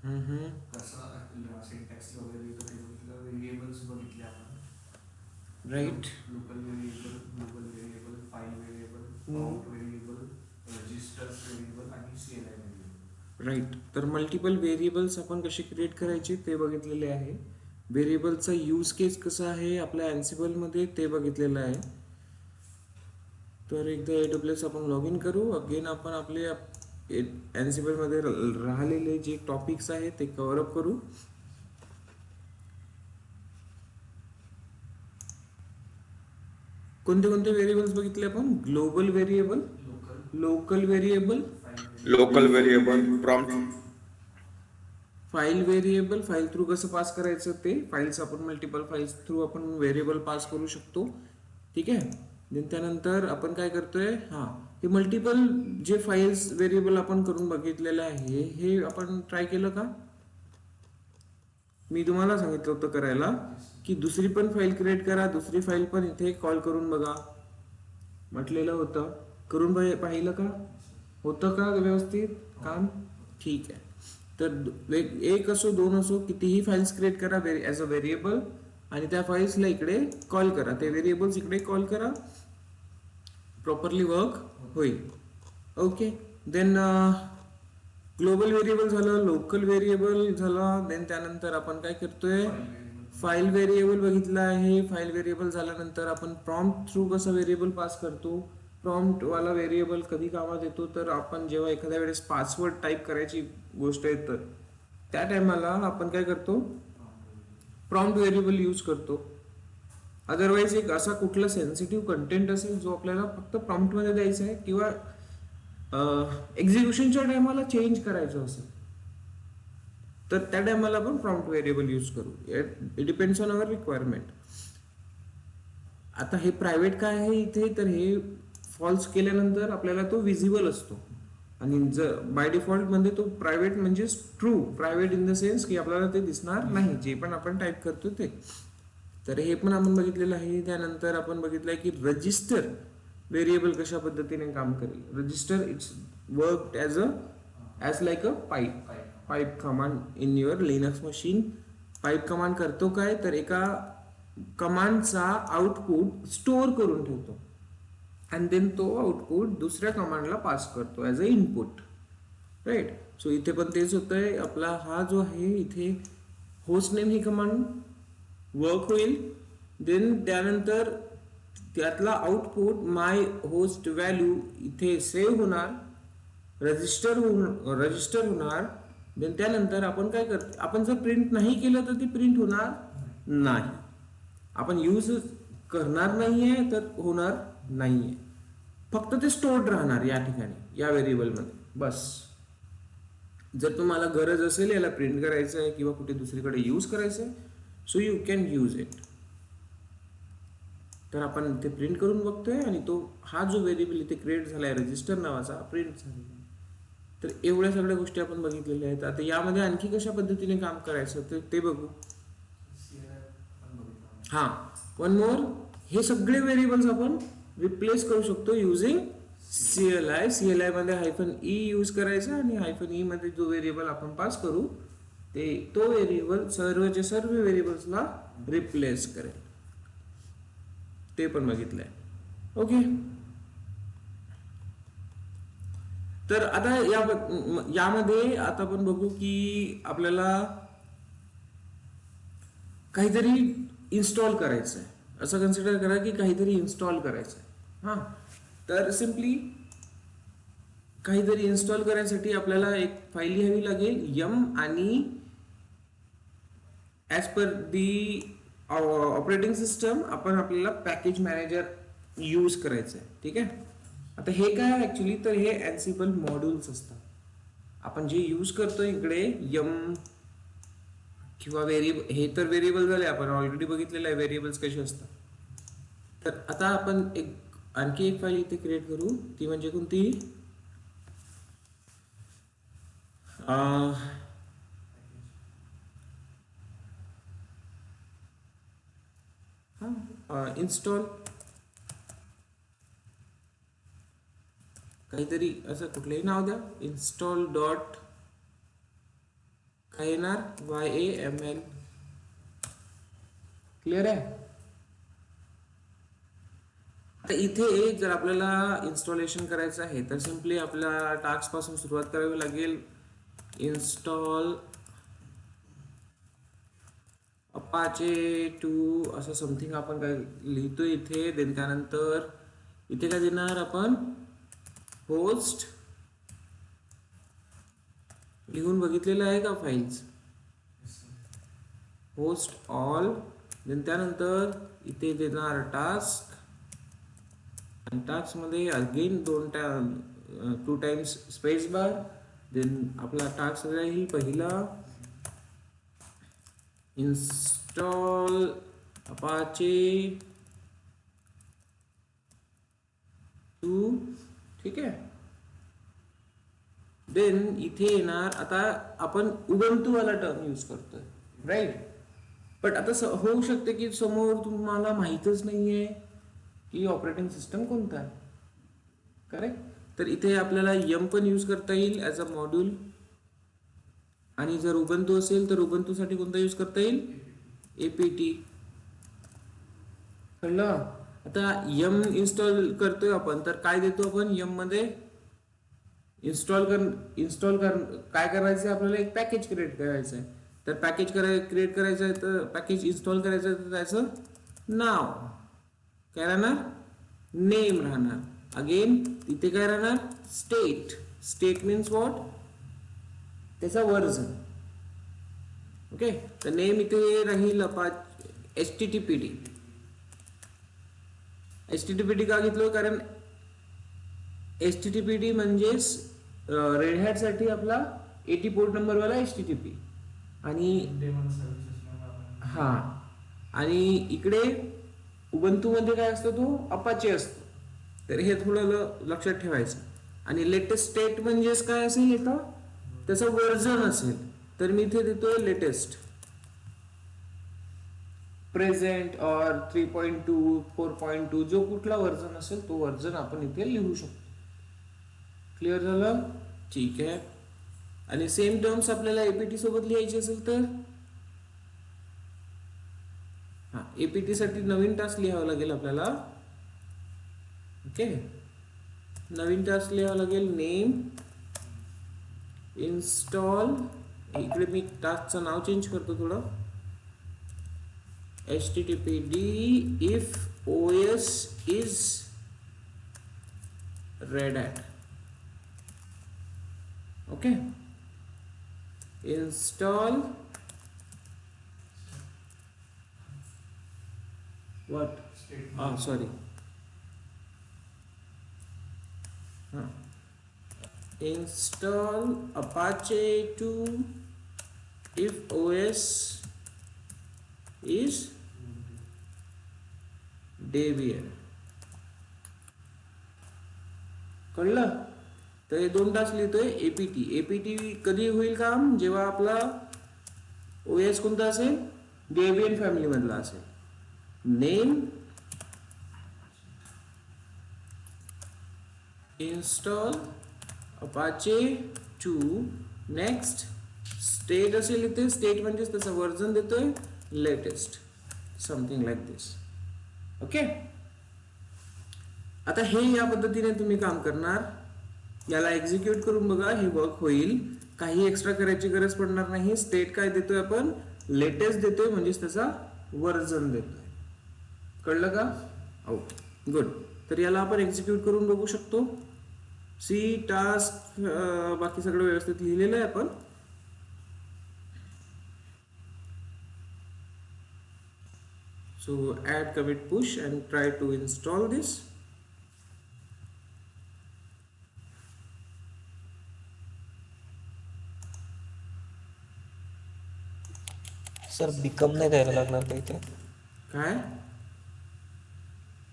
कसं सिंटॅक्स वगैरे व्हेरिएबल्स बघितले आपण. Right. Local variable, global variable, file variable, count variable, registers variable आणि CLI व्हेरिएबल. राईट. तर मल्टिपल व्हेरिएबल्स आपण कसे क्रिएट करायचे ते बघितलेले आहे. व्हेरिएबलचा यूज केस कसा आहे आपल्या अँसिबलमध्ये ते बघितलेलं आहे. तर एकदा AWS आपण लॉग इन करू. अगेन आपण आपले अँसिबलमध्ये राहिलेले जे टॉपिक्स आहेत ते कव्हर अप करू. कोणते कोणते व्हेरिएबल्स बघितले आपण? Global variable, local variable, local variable, prompt, file variable, file through कसं पास करायचं ते. फाईल्स आपण मल्टिपल फाईल्स थ्रू आपण व्हेरिएबल पास करू शकतो. ठीक आहे. देन त्यानंतर आपण काय करतोय, हे मल्टिपल जे फाईल्स व्हेरिएबल आपण करून बघितलेलं आहे हे आपण ट्राय केलं का? मी तुम्हाला सांगितलं होतं करायला की दुसरी पण फाईल क्रिएट करा, दुसरी फाईल पण इथे कॉल करून बघा म्हटलेलं होतं. करून पाहिलं का? होतं का व्यवस्थित काम? ठीक आहे. तर एक असो, दोन असो, कितीही फाईल्स क्रिएट करा ॲज अ व्हेरिएबल आणि त्या फाईल्सला इकडे कॉल करा, ते व्हेरिएबल्स इकडे कॉल करा, प्रॉपरली वर्क होईल. ओके. देन ग्लोबल व्हेरिएबल झालं, लोकल व्हेरिएबल झालं. देन त्यानंतर आपण काय करतोय, फाईल व्हेरिएबल बघितलं आहे. फाईल व्हेरिएबल झाल्यानंतर आपण प्रॉम्प्ट थ्रू कसं व्हेरिएबल पास करतो. प्रॉम्प्ट वाला व्हेरिएबल कधी कामात येतो, तर आपण जेव्हा एखाद्या वेळेस पासवर्ड टाईप करायची गोष्ट आहे तर त्या टायमाला आपण काय करतो, प्रॉम्प्ट व्हेरिएबल यूज करतो. अदरवाईज एक असा कुठला सेन्सिटिव्ह कंटेंट असेल जो आपल्याला फक्त प्रॉम्प्टमध्ये द्यायचा आहे किंवा एक्झिक्युशनच्या टायमाला चेंज करायचं असेल तर त्या टायमाला आपण प्रॉम्प्ट व्हेरिएबल यूज करू. It depends on our requirement. आता हे प्रायव्हेट काय आहे इथे, तर हे फॉल्स केल्यानंतर आपल्याला तो विजिबल असतो आणि जर बाय डिफॉल्ट मध्ये तो प्रायव्हेट म्हणजे true private in the sense की आपल्याला ते दिसणार नाही जे पण आपण टाईप करतो ते. तर हे पण आपण बघितलेलं आहे. त्यानंतर आपण बघितलंय की रजिस्टर व्हेरिएबल कशा पद्धतीने काम करेल. Register it's work as like a pipe command in your Linux machine. Pipe command करतो काय, तर एका कमांडचा आउटपुट स्टोअर करून ठेवतो आणि देन तो आउटपुट दुसऱ्या कमांडला पास करतो as a input. Right. So इथे पण तेच होतंय. आपला हा जो आहे इथे होस्ट नेम ही कमांड वर्क होईल. देन त्यानंतर त्यातला आउटपुट माय होस्ट व्हॅल्यू इथे सेव्ह होणार, रजिस्टर होणार. देन त्यानंतर आपण काय करतो, आपण जर प्रिंट नाही केलं तर ती प्रिंट होणार नाही. आपण यूज करणार नाहीये तर होणार नाहीये. फक्त ते स्टोर्ड राहणार या ठिकाणी या व्हेरिएबलमध्ये बस. जर तुम्हाला गरज असेल याला प्रिंट करायचं आहे किंवा कुठे दुसरीकडे यूज करायचं आहे, so you can use it. तर आपण ते प्रिंट करून बघतोय आणि तो हा जो व्हेरिएबल इथे क्रिएट झालाय रजिस्टर नावाचा प्रिंट झालेला. तर एवढ्या सगळ्या गोष्टी आपण बघितलेल्या आहेत. आता यामध्ये आणखी कशा पद्धतीने काम करायचं ते बघू. वन मोर, हे सगळे व्हेरिएबल्स आपण रिप्लेस करू शकतो युझिंग CLI. CLI मध्ये -e यूज करायचा आणि -e मध्ये जो व्हेरिएबल आपण पास करू तो व्हेरिएबल सर्वच्या सर्व व्हेरिएबल्सला रिप्लेस करेल. ते पण बघितलंय. ओके. तर आता यामध्ये आता आपण बघू की आपल्याला काहीतरी इन्स्टॉल करायचं आहे. असं कन्सिडर करा की काहीतरी इन्स्टॉल करायचं आहे. तर सिम्पली काहीतरी इन्स्टॉल करण्यासाठी आपल्याला एक फाईल लिहावी लागेल यम आणि as per the operating system आपल्याला पॅकेज मॅनेजर यूज करायचं आहे. ठीक आहे. आता हे काय ॲक्च्युली, तर हे अँसिबल मॉड्यूल्स असतात. आपण जे यूज करतो इकडे यम किंवा व्हेरिएबल, हे तर व्हेरिएबल झाले, आपण ऑलरेडी बघितलेलं आहे व्हेरिएबल्स कसे असतात. तर आता आपण आणखी एक फाईल इथे क्रिएट करू. ती म्हणजे कोणती, इन्स्टॉल काहीतरी असं कुठलंही नाव द्या. इन्स्टॉल डॉट काय येणार YAML. क्लिअर आहे. आता इथे जर आपल्याला इन्स्टॉलेशन करायचं आहे तर सिम्पली आपल्या टास्क पासून सुरुवात करावी लागेल. इन्स्टॉल अपाचे 2 असं समथिंग आपण काय लिहितो इथे. देन त्यानंतर इथे काय देणार आपण होस्ट लिहून बघितलेलं आहे का फाइल्स. Host all. देन त्यानंतर इथे देणार टास्क आणि टास्क मध्ये again 2 times space bar. Then आपला टास्क राहील पहिला इन्स्टॉल अपाचे 2. ठीक आहे. देन इथे येणार आता आपण उबंतू वाला टर्म यूज करतोय राईट. बट आता होऊ शकते की समोर तुम्हाला माहीतच नाहीये की ऑपरेटिंग सिस्टम कोणता आहे. करेक्ट. तर इथे आपल्याला यम पण यूज करता येईल ॲज अ मॉड्यूल. आणि जर उबंतू असेल तर उबंतू साठी कोणता यूज करता येईल APT. कळलं. आता यम इन्स्टॉल करतोय आपण तर काय देतो आपण यम मध्ये इन्स्टॉल कर काय करायचं आहे आपल्याला एक पॅकेज क्रिएट करायचं आहे. तर पॅकेज क्रिएट करायचं आहे तर पॅकेज इन्स्टॉल करायचं आहे तर त्याचं नाव काय राहणार नेम राहणार. अगेन इथे काय राहणार स्टेट मीन्स व्हॉट त्याचा वर्जन. ओके. तर नेम इथे राहील HTTPD. HTTPD का घेतलं कारण HTTPD म्हणजेच रेड हॅट साठी आपला 80 पोर्ट नंबर वाला HTTP. आणि हा आणि इकडे उबंतू मध्ये काय असतो तो अपाचे असतो. तर हे थोडं लक्षात ठेवायचं. आणि लेटेस्ट स्टेट म्हणजेच काय असेल इथं त्याचं वर्जन असेल. तर मी इथे देतोय लेटेस्ट प्रेझेंट और 3.2 4.2 जो कुठला वर्जन असेल तो वर्जन आपण इथे लिहू शकतो. क्लिअर झालं. ठीक आहे. आणि सेम टर्म्स आपल्याला APT सोबत लिहायचे असेल तर APT साठी नवीन टास्क लिहावं लागेल आपल्याला. ओके. नवीन टास्क लिहावं लागेल नेम इन्स्टॉल. इकडे मी टास्कचं नाव चेंज करतो थोडं. HTTPD if OS is Red Hat. Okay. Install what? Sorry. Install Apache 2 if OS is Debian. कळलं. तर हे 2 टास्क लिहितोय APT कधी होईल काम जेव्हा आपला OS कोणता असेल डेबियन फॅमिली मधला असेल. Name install Apache 2. Next state असेल इथे स्टेट म्हणजेच त्याचं वर्जन देतोय लेटेस्ट समथिंग लाईक दिस. ओके. आता हे या पद्धतीने तुम्ही काम करणार. याला एक्झिक्यूट करून बघा हे वर्क होईल. काही एक्स्ट्रा करायची गरज पडणार नाही. स्टेट काय देतोय आपण लेटेस्ट देतोय म्हणजेच त्याचा वर्जन देतोय. कळलं का. Okay good. तर याला आपण एक्झिक्यूट करून बघू शकतो. सी टास्क बाकी सगळं व्यवस्थित लिहिलेलं आहे आपण. So add commit push and try to install this. Sir become नाही द्यायला लागणार का इथे. काय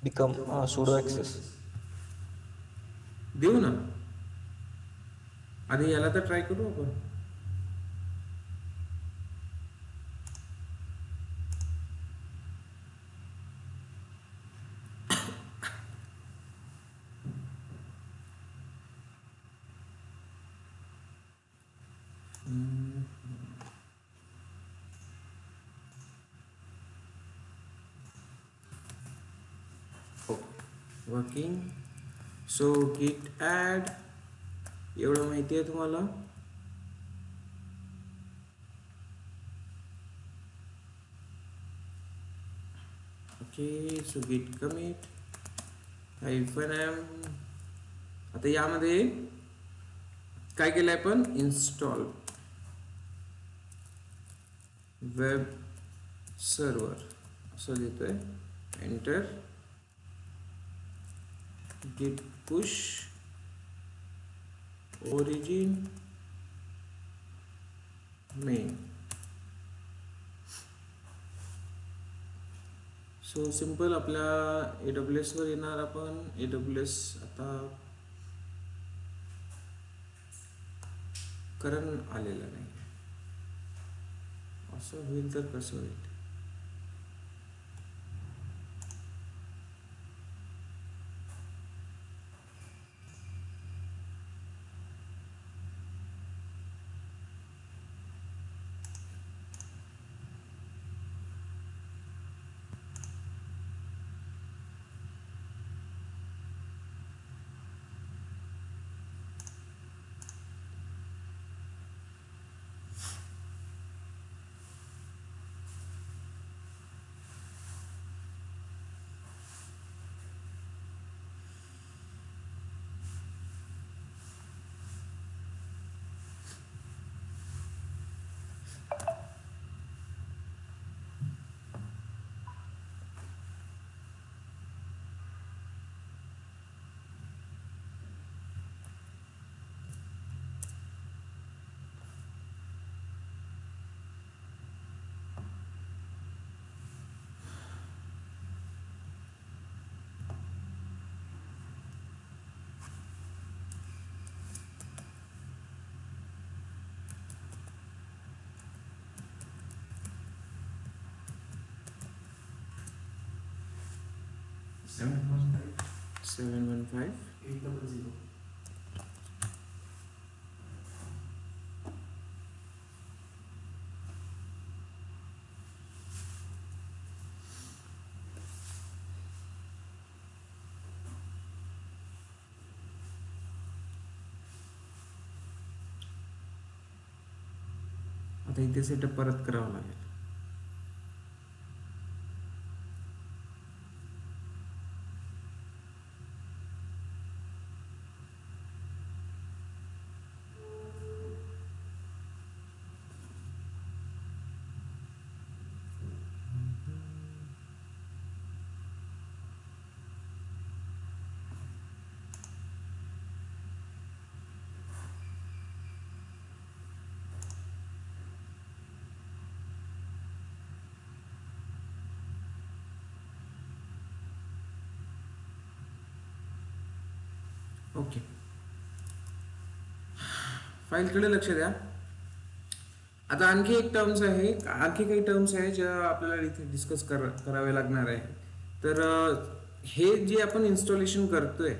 बिकम सुडो ॲक्सेस देऊ ना. आधी याला तर ट्राय करू आपण. वर्किंग. सो git add एवढं माहिती आहे तुम्हाला. Okay. So git commit -m. आता यामध्ये काय केलंय आपण, इन्स्टॉल वेब सर्वर असं देतोय. Enter. git push origin main. So simple आपल्या AWS वर येणार आपण. AWS आता करण आलेलं नाही, असं होईल तर कसं होईल. $7,000 715 800. आता इथे सेटअप परत करावं लागेल. ओके. फाईलकडे लक्ष द्या. आता आणखी एक टर्म्स आहे, आणखी काही टर्म्स आहे ज्या आपल्याला इथे डिस्कस करावे लागणार आहे. तर हे जे आपण इन्स्टॉलेशन करतोय,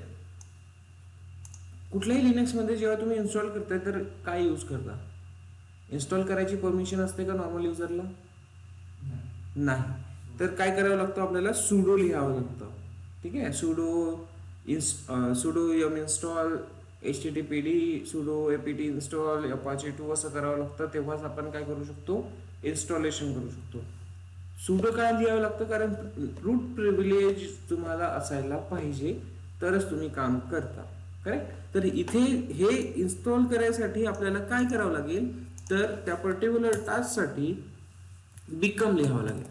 कुठल्याही लिनक्समध्ये जेव्हा तुम्ही इन्स्टॉल करताय तर काय यूज करता? इन्स्टॉल करायची परमिशन असते का नॉर्मल युजरला? नाही. तर काय करावं लागतं आपल्याला? सुडो लिहावं लागतं. ठीक आहे. sudo yum install httpd sudo apt install apache 2 असं करावं लागतं. तेव्हाच आपण काय करू शकतो? इन्स्टॉलेशन करू शकतो. सुडो काय लिहावं लागतं? कारण रूट प्रिव्हिलेज तुम्हाला असायला पाहिजे तरच तुम्ही काम करता. करेक्ट. तर इथे हे इन्स्टॉल करायसाठी आपल्याला काय करावं लागेल? तर त्या पर्टिक्युलर टास्कसाठी बिकम लिहावं लागेल.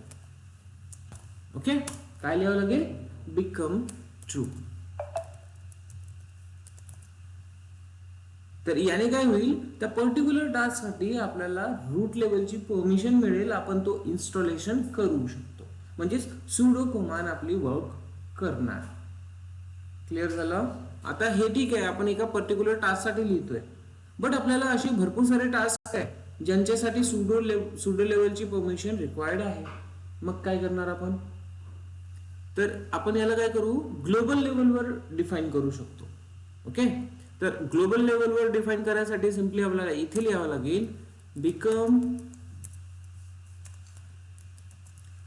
ओके. काय लिहावं लागेल? Become true. तर याने काय होईल? त्या पर्टिक्युलर टास्कसाठी आपल्याला रूट लेवलची परमिशन मिळेल. आपण तो इन्स्टॉलेशन करू शकतो. म्हणजेच सुडो कमांड आपली वर्क करणार. क्लिअर झालं? आता हे ठीक आहे, आपण एका पर्टिक्युलर टास्कसाठी लिहितोय. बट आपल्याला असे भरपूर सारे टास्क आहे ज्यांच्यासाठी सुडो लेवलची परमिशन रिक्वायर्ड आहे. मग काय करणार आपण? तर आपण याला काय करू? ग्लोबल लेवलवर डिफाईन करू शकतो. ओके. तर ग्लोबल लेवलवर डिफाईन करायसाठी सिंपली आपल्याला इथे लिहावं लागेल बिकम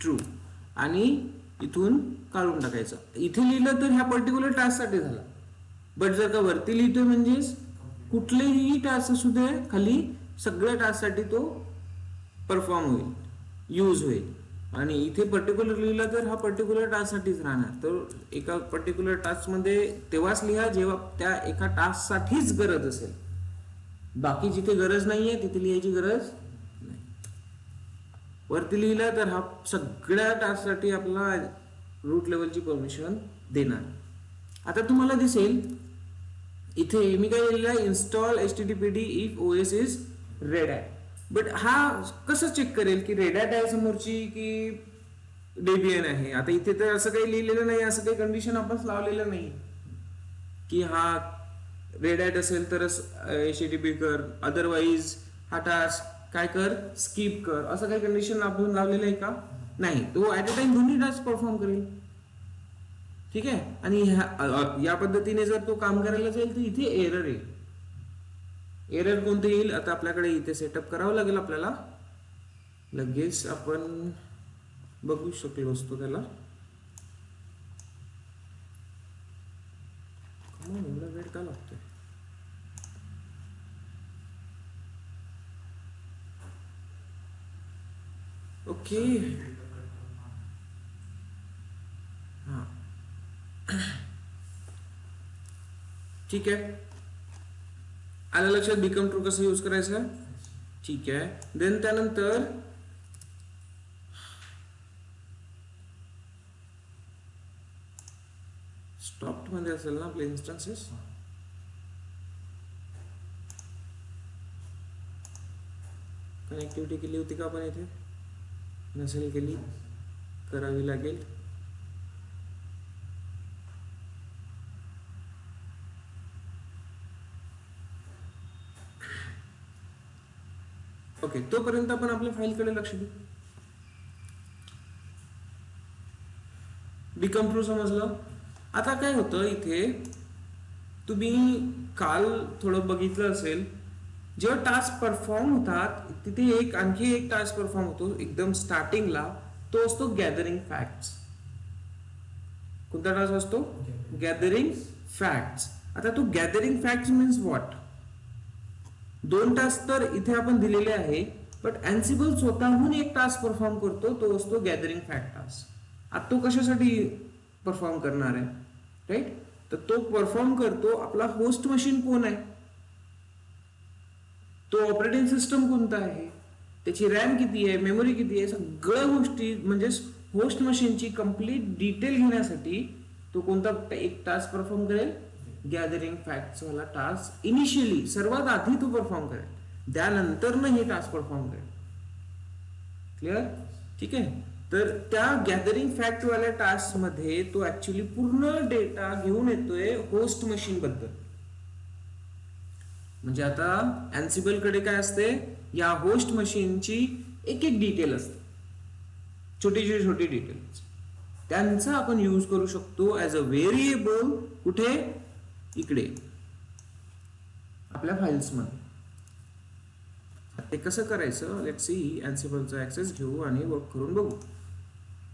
ट्रू. आणि इथून काढून टाकायचा. इथे लिहिलं तर ह्या पर्टिक्युलर टास्कसाठी झाला, बट जर का वरती लिहितोय म्हणजेच कुठलेही टास्क असू दे खाली सगळ्या टास्कसाठी तो परफॉर्म होईल, यूज होईल. आणि इथे पर्टिक्युलर लिहिला तर हा पर्टिक्युलर टास्कसाठीच राहणार. तर एका पर्टिक्युलर टास्कमध्ये तेव्हाच लिहा जेव्हा त्या एका टास्कसाठीच गरज असेल. बाकी जिथे गरज नाहीये तिथे लिहायची गरज नाही. वरती लिहिला तर हा सगळ्या टास्कसाठी आपला रूट लेवलची परमिशन देणार. आता तुम्हाला दिसेल इथे मी काय लिहिलेलं आहे, install HTTPD if OS is red hat. But हा कसं चेक करेल की रेड हॅट आहे समोरची की डेबियन आहे. आता इथे तर असं काही लिहिलेलं नाही, असं काही कंडिशन आपण लावलेलं नाही की हा रेड हॅट असेल तरच HTTP कर, अदरवाईज हा टास्क काय कर, स्किप कर, असं काही कंडिशन आपण लावलेलं आहे का? नाही. तो ऍट अ टाइम दोन्ही टास्क परफॉर्म करेल. ठीक आहे. आणि या पद्धतीने जर तो काम करायला जाईल तर इथे एरर येईल. एरर कोणतं येईल आता आपल्याकडे इथे सेटअप करावं लागेल आपल्याला. लगेच आपण बघू शकलो असतो त्याला. एवढा वेळ का लागतोय? ओके. हा ठीक आहे. आलं लक्षात बिकम ट्रू कसं यूज करायचं? ठीक आहे. देन त्यानंतर स्टॉप्ड मध्ये असेल ना आपले इन्स्टन्सेस. कनेक्टिव्हिटी केली होती का आपण इथे? नसेल केली, करावी लागेल. ओके. तोपर्यंत आपण आपल्या फाईलकडे लक्ष देऊ. बिकम ट्रू समजलं. आता काय होतं इथे, तुम्ही काल थोडं बघितलं असेल, जेव्हा टास्क परफॉर्म होतात तिथे आणखी एक टास्क परफॉर्म होतो एकदम स्टार्टिंगला. तो असतो गॅदरिंग फॅक्ट्स. कोणता टास्क असतो? Gathering facts. आता तो गॅदरिंग फॅक्ट्स मीन्स व्हॉट? दोन टास्क तर इथे आपण दिलेले आहे, बट अँसिबल स्वतःहून एक टास्क परफॉर्म करतो, तो असतो गॅदरिंग फॅक्ट टास्क. आता तो कशासाठी परफॉर्म करणार आहे? राईट. तर तो परफॉर्म करतो आपला होस्ट मशीन कोण आहे, तो ऑपरेटिंग सिस्टम कोणता आहे, त्याची रॅम किती आहे, मेमरी किती आहे, सगळ्या गोष्टी म्हणजे होस्ट मशीनची कंप्लीट डिटेल घेण्यासाठी तो कोणता एक टास्क परफॉर्म करेल? गॅदरिंग फॅक्ट्स वाला टास्क इनिशियली सर्वात आधी तो परफॉर्म करेल, त्यानंतर हे टास्क परफॉर्म करेल. क्लिअर? ठीक आहे. तर त्या गॅदरिंग फॅक्ट वाल्या टास्क मध्ये तो ऍक्च्युली पूर्ण डेटा घेऊन येतोय होस्ट मशीन बद्दल. म्हणजे आता अँसिबल कडे काय असते, या होस्ट मशीनची एक एक डिटेल असते, छोटी डिटेल्स. त्यांचा आपण यूज करू शकतो ऍज अ व्हेरिएबल. कुठे? इकडे आपल्या फाईल्स मध्ये. ते कसं करायचं? Let's see. अँसिबलचा ऍक्सेस घेऊ आणि वर्क करून बघू.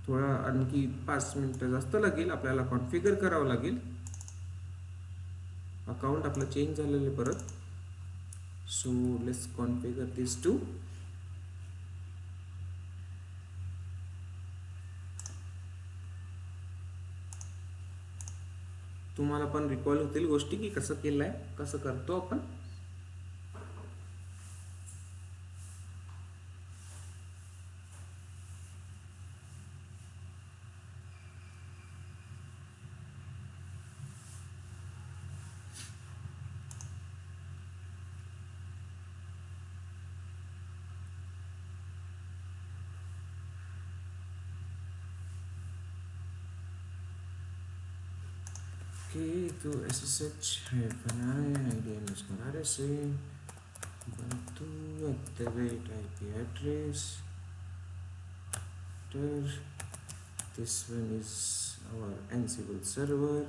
थोडा आणखी 5 मिनिटं जास्त लागेल. आपल्याला कॉन्फिगर करावं लागेल. अकाउंट आपलं चेंज झालेलं परत. So let's configure this too. तुम्हाला पण रिकॉल होतील गोष्टी की कसं केलंय, कसं करतो आपण. Okay, तो SSH-i_IDN_RSA @IP address. This one is our Ansible server.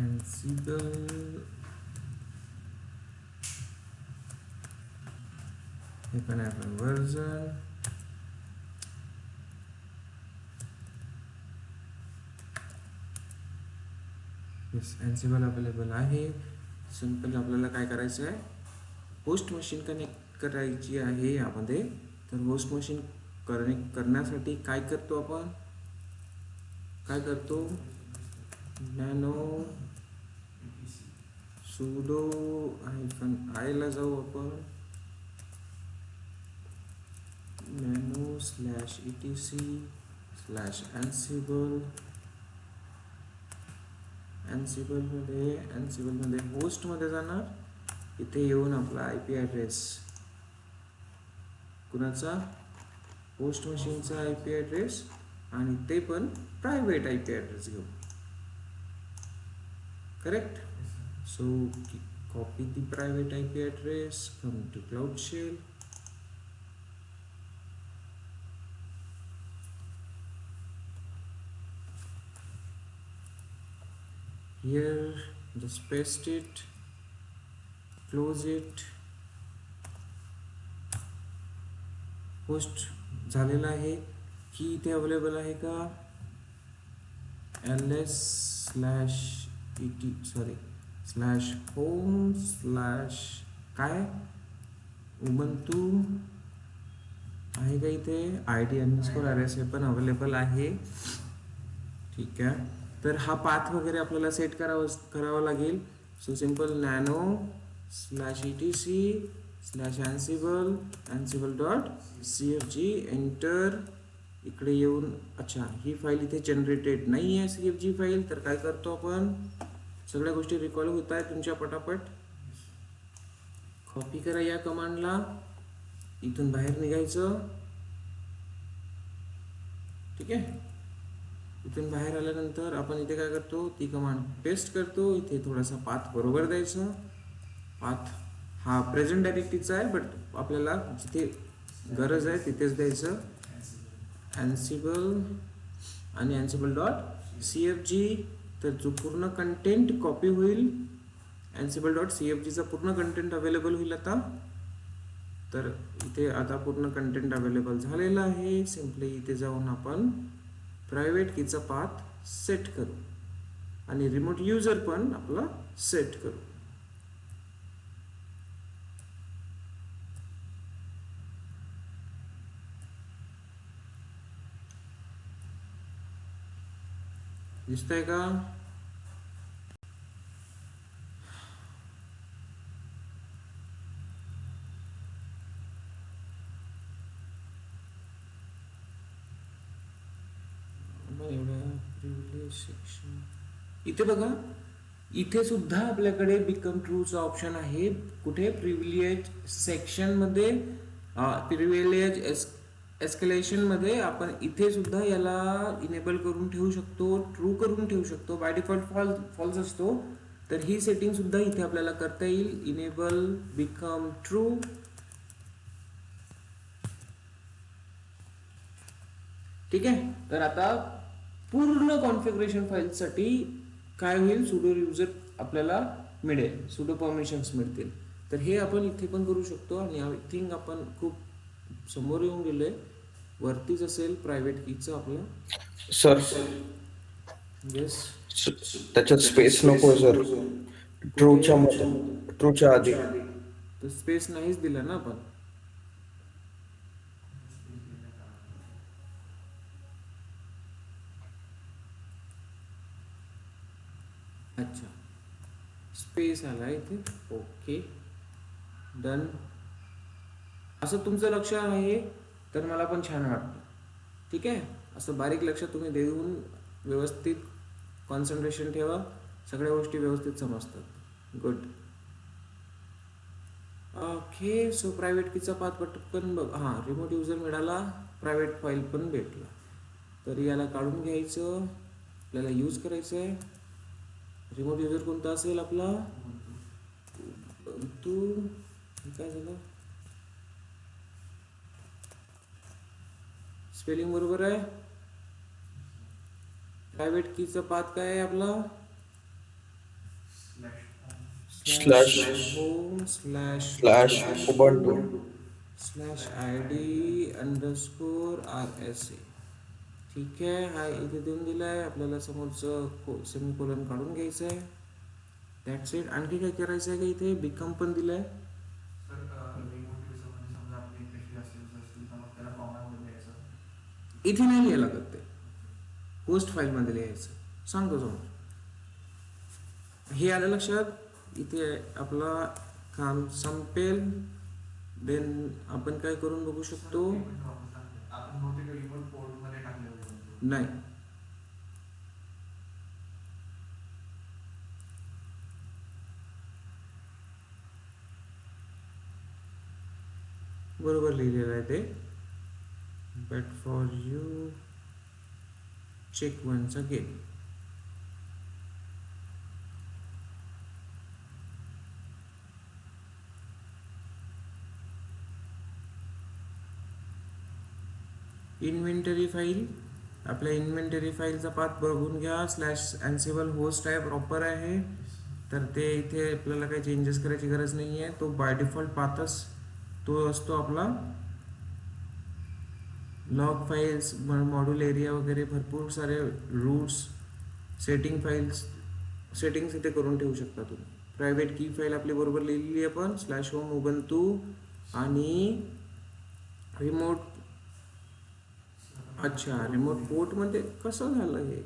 Ansible, हे पण आहे आपण वर्जन. येस, Ansible अवेलेबल आहे. सिंपल आपल्याला काय करायचं आहे, होस्ट मशीन कनेक्ट करायची आहे यामध्ये. तर होस्ट मशीन कनेक्ट करण्यासाठी काय करतो आपण, काय करतो, नॅनो sudo -i ला जाऊ आपण, nano/etc/ansible मध्ये होस्ट मध्ये जाणार. इथे येऊन आपला IP ॲड्रेस, कुणाचा, होस्ट मशीनचा IP ॲड्रेस, आणि ते पण प्रायव्हेट IP ॲड्रेस घेऊ. Correct. So copy the private IP address, come to Cloud Shell, here just paste it, close it. Host झालेला आहे की इथे अवेलेबल आहे का, ls/home/ काय उबंतू आहे का इथे, id_rs हे पण अवेलेबल आहे. ठीक आहे. तर हा पाथ वगैरे आपल्याला सेट करावा लागेल. So simple nano/etc/ansible.cfg enter. इकडे येऊन, अच्छा ही फाईल इथे जनरेटेड नाही आहे cfg फाईल. तर काय करतो आपण, सगळ्या गोष्टी रिकॉल होत आहेत तुमच्या पटापट. कॉपी करा या कमांडला, इथून बाहेर निघायचं. ठीक आहे. इथून बाहेर आल्यानंतर आपण इथे काय करतो, ती कमांड पेस्ट करतो. इथे थोडासा पाथ बरोबर द्यायचा. पाथ हा प्रेझेंट डायरेक्टरीचा आहे, बट आपल्याला जिथे गरज आहे तिथेच द्यायचं. Ansible आणि Ansible.cfg. तर जो पूर्ण कंटेंट कॉपी होईल, Ansible.cfg चा पूर्ण कंटेंट अवेलेबल होईल आता. तर इथे आता पूर्ण कंटेंट अवेलेबल झालेलं आहे. सिम्पली इथे जाऊन आपण प्रायव्हेट कीचा पाथ सेट करू आणि रिमोट युजर पण आपला सेट करू. दिसतंय का, सेक्शन इथे बघा. इथे सुद्धा आपल्याकडे बिकम ट्रूचा ऑप्शन आहे. कुठे, प्रिव्हिलेज सेक्शन मध्ये, प्रिव्हिलेज एस्केलेशन मध्ये आपण इथे सुद्धा याला इनेबल करून ठेवू शकतो, ट्रू करून ठेवू शकतो. बाय डिफॉल्ट फॉल्स असतो. तर ही सेटिंग सुद्धा इथे आपल्याला करता येईल. Enable become true. ठीक आहे. तर आता पूर्ण कॉन्फिगरेशन फाईलसाठी काय होईल, सुडो युजर आपल्याला मिळेल, सुडो परमिशन्स मिळतील. तर हे आपण इथे पण करू शकतो. आणि आय थिंक आपण खूप समोर येऊन गेलोय. वरतीच असेल प्रायव्हेट कीचं आपलं. सर येस, त्याच्यात स्पेस नको सर, ट्रूच्या आधी. तर स्पेस नाहीच दिला ना आपण. अच्छा, स्पेस आला इथे. Okay, done. असं तुमचं लक्ष आहे तर मला पण छान वाटतं. ठीक आहे. असं बारीक लक्ष तुम्ही देऊन व्यवस्थित कॉन्सन्ट्रेशन ठेवा, सगळ्या गोष्टी व्यवस्थित समजतात. गुड. ओके. सो प्रायव्हेट कीचा पाथ पटकन बघ. हां, रिमोट युजर मिळाला, प्रायव्हेट फाईल पण भेटला. तर याला काढून घ्यायचं, आपल्याला यूज करायचं आहे. रिमोट युजर कोणता असेल आपला, तू काय झालं, स्पेलिंग बरोबर आहे. प्रायव्हेट कीचा पाथ काय आहे आपला, slash home slash slash Ubuntu slash ID _RSA. ठीक आहे, हा इथे देऊन दिलाय आपल्याला. समोरचं सेमीकोलन काढून घ्यायचं आहे. That's it. आणखी काय करायचं आहे का इथे? बिकम पण दिलाय. सर रिमोट युजर म्हणजे समजा आपली पेशी असेल असतील तर मग त्याला कॉमामध्ये द्यायचं. इथे नाही लिहायला लागत ते, होस्ट फाईलमध्ये लिहायचं. सांगतो समोर. हे आलं लक्षात? इथे आपला काम संपेल. देन आपण काय करून बघू शकतो? आपण बहुतेक रिमोट पोर्टमध्ये टाकलेलं आहे. नाही, बरोबर लिहिलेलं आहे ते. But for you check once again. Inventory file, आपल्या इन्व्हेंटरी फाईलचा पाथ बघून घ्या. स्लॅश अँसिबल होस्ट आहे, प्रॉपर आहे. तर ते इथे आपल्याला काही चेंजेस करायची गरज नाही आहे. तो बाय डिफॉल्ट पाथच तो असतो आपला. लॉग फाईल्स, मॉड्यूल एरिया वगैरे भरपूर सारे रूट्स, सेटिंग फाईल्स, सेटिंग्स इथे करून ठेवू शकता तुम्ही. प्रायव्हेट की फाईल आपली बरोबर लिहिलेली आहे आपण. स्लॅश होम उबंतू आणि रिमोट. अच्छा, रिमोट पोर्टमध्ये कसं झालं हे?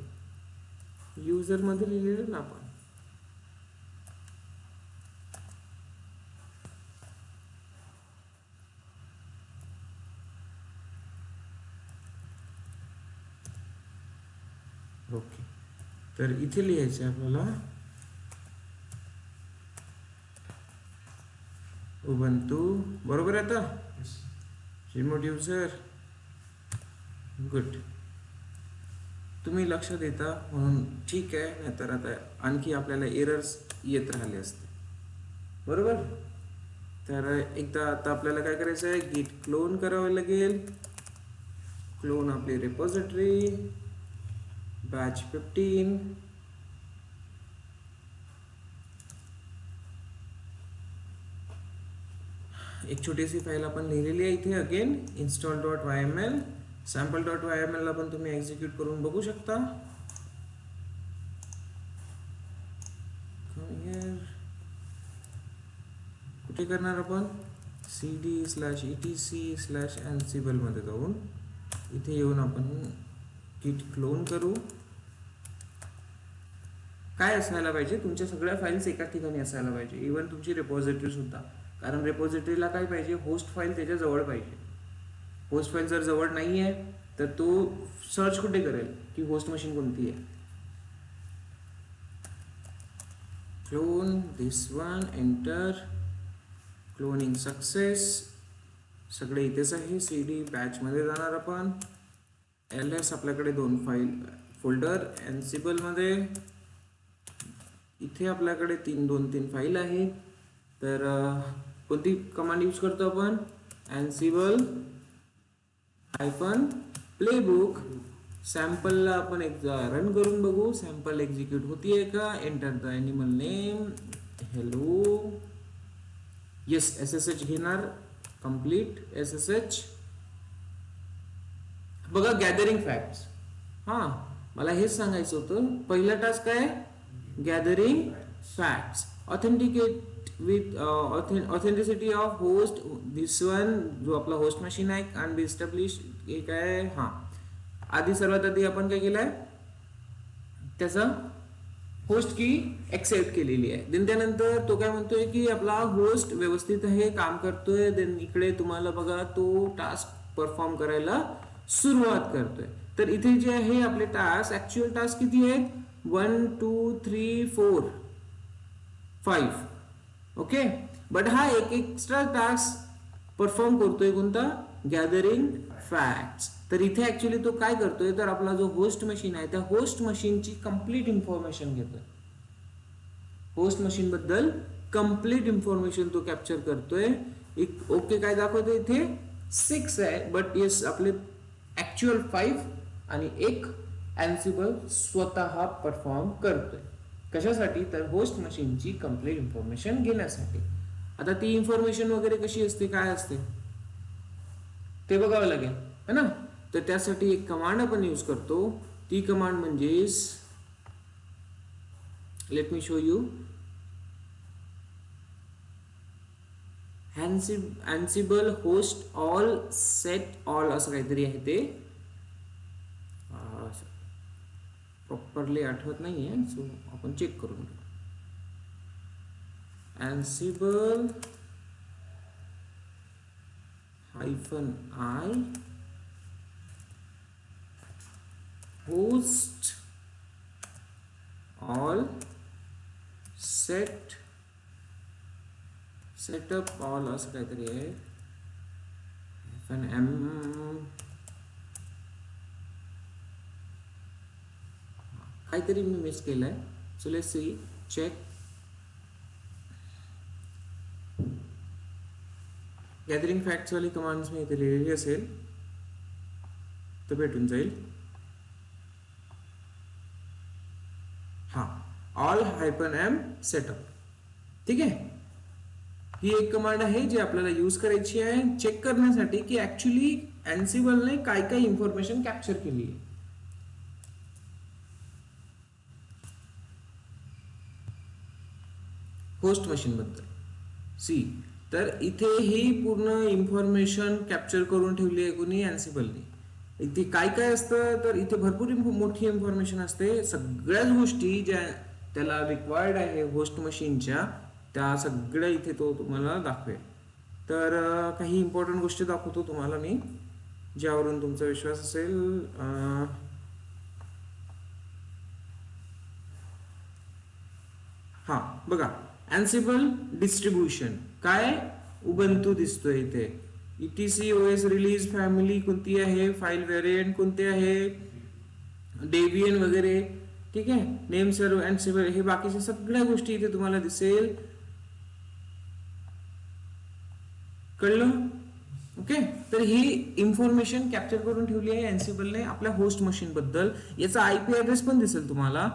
युजरमध्ये लिहिलेलं ना आपण. ओके, तर इथे लिहायचं आहे आपल्याला उबंतू. बरोबर आहे आता? Remote user. गुड, तुम्ही लक्ष देता म्हणून ठीक आहे. नाहीतर आता आणखी आपल्याला एरर्स येत राहिले असते. बरोबर. तर एकदा आता आपल्याला काय करायचं आहे? गिट क्लोन करावं लागेल. क्लोन आपली रिपॉझिटरी बॅच 15. एक छोटीशी फाईल आपण लिहिलेली आहे इथे. अगेन install.yml, sample.yml ला पण तुम्ही एक्झिक्यूट करून बघू शकता. कुठे करणार आपण? cd/etc/ansible मध्ये जाऊन इथे येऊन आपण git क्लोन करू. काय असायला पाहिजे? तुमच्या सगळ्या फाईल्स एका ठिकाणी असायला पाहिजे, इव्हन तुमची रिपॉझिटरी सुद्धा. कारण रिपॉझिटरीला काय पाहिजे? होस्ट फाईल त्याच्या जवळ पाहिजे. होस्ट फाईल जर जवळ नाही आहे तर तो सर्च कुठे करेल की होस्ट मशीन कोणती आहे? क्लोन दिस वन, एंटर. Cloning success. सगळे इथेच आहे. CD बॅचमध्ये जाणार आपण. ls आपल्याकडे 2 फाईल फोल्डर Ansible मध्ये. इथे आपल्याकडे 2-3 फाईल आहेत. तर कोणती कमांड यूज करतो आपण? Ansible -playbook. सॅम्पलला आपण एक रन करून बघू. सॅम्पल एक्झिक्यूट होतीये का? Enter the animal name, hello. Yes, SSH घेणार. Complete SSH. बघा, गॅदरिंग फॅक्ट्स. हां, मला हेच सांगायचं होतं. पहिला टास्क काय? Gathering facts. Authenticate with authenticity of host. This one जो आपला होस्ट मशीन आहे आणि बी इस्टॅब्लिश. हे काय? हां, आधी सर्वात आधी आपण काय केलंय? त्याचा होस्ट की एक्सेप्ट केलेली आहे. देन त्यानंतर तो काय म्हणतोय की आपला होस्ट व्यवस्थित आहे, काम करतोय. देन इकडे तुम्हाला बघा तो टास्क परफॉर्म करायला सुरुवात करतोय. तर इथे जे आहे आपले टास्क, ऍक्च्युअल टास्क किती आहेत? 1 2 3 4 5. ओके, बट हा एक एक्स्ट्रा टास्क परफॉर्म करतोय. कोणता? Gathering facts. तर इथे ऍक्च्युअली तो काय करतोय? तर आपला जो होस्ट मशीन आहे त्या होस्ट मशीनची कंप्लीट इन्फॉर्मेशन घेतोय. होस्ट मशीन बद्दल कंप्लीट इन्फॉर्मेशन तो कॅप्चर करतोय. ओके, काय दाखवतोय इथे? 6 आहे, बट येस आपले ऍक्च्युअल 5 आणि एक Ansible स्वतः परफॉर्म करतोय. कशासाठी? तर होस्ट मशीनची कंप्लीट इन्फॉर्मेशन घेण्यासाठी. आता ती इन्फॉर्मेशन वगैरे कशी असते, काय असते ते बघावं लागेल है ना. तर त्यासाठी एक कमांड आपण यूज करतो. ती कमांड म्हणजेच, let me show you, Ansible host all set all असं काहीतरी आहे. ते प्रॉपरली आठवत नाहीये, सो आपण चेक करून घेऊ. Ansible -i host all setup all असं काहीतरी आहे. काहीतरी मी मिस केलंय. So let's see, check. Gathering facts वाली कमांड्स मी इथे लिहिलेली असेल तर भेटून जाईल. हा, ऑल -m सेटअप. ठीक आहे, ही एक कमांड आहे जी आपल्याला यूज करायची आहे चेक करण्यासाठी की ऍक्च्युली Ansible ने काय काय इन्फॉर्मेशन कॅप्चर केली आहे. होस्ट मशीन बद्दल. सी, तर इथे ही पूर्ण इन्फॉर्मेशन कॅप्चर करून ठेवली आहे कोणी? Ansible ने. इथे काय काय असतं, तर इथे भरपूर मोठी इन्फॉर्मेशन असते. सगळ्याच गोष्टी ज्या त्याला रिक्वायर्ड आहे होस्ट मशीनच्या, त्या सगळ्या इथे तो तुम्हाला दाखवेल. तर काही इम्पॉर्टंट गोष्टी दाखवतो तुम्हाला मी, ज्यावरून तुमचा विश्वास असेल. हा बघा, Ansible डिस्ट्रीब्युशन काय, उबंतू दिसतोय इथे. ETC OS रिलीज फॅमिली कोणती आहे, फाईल व्हेरियंट कोणते आहे, डेबियन वगैरे. ठीक आहे, नेम सर्व Ansible, हे बाकीच्या सगळ्या गोष्टी इथे तुम्हाला दिसेल. कळलं? ओके, तर ही इन्फॉर्मेशन कॅप्चर करून ठेवली आहे Ansible ने आपल्या होस्ट मशीन बद्दल. याचा IP ॲड्रेस पण दिसेल तुम्हाला,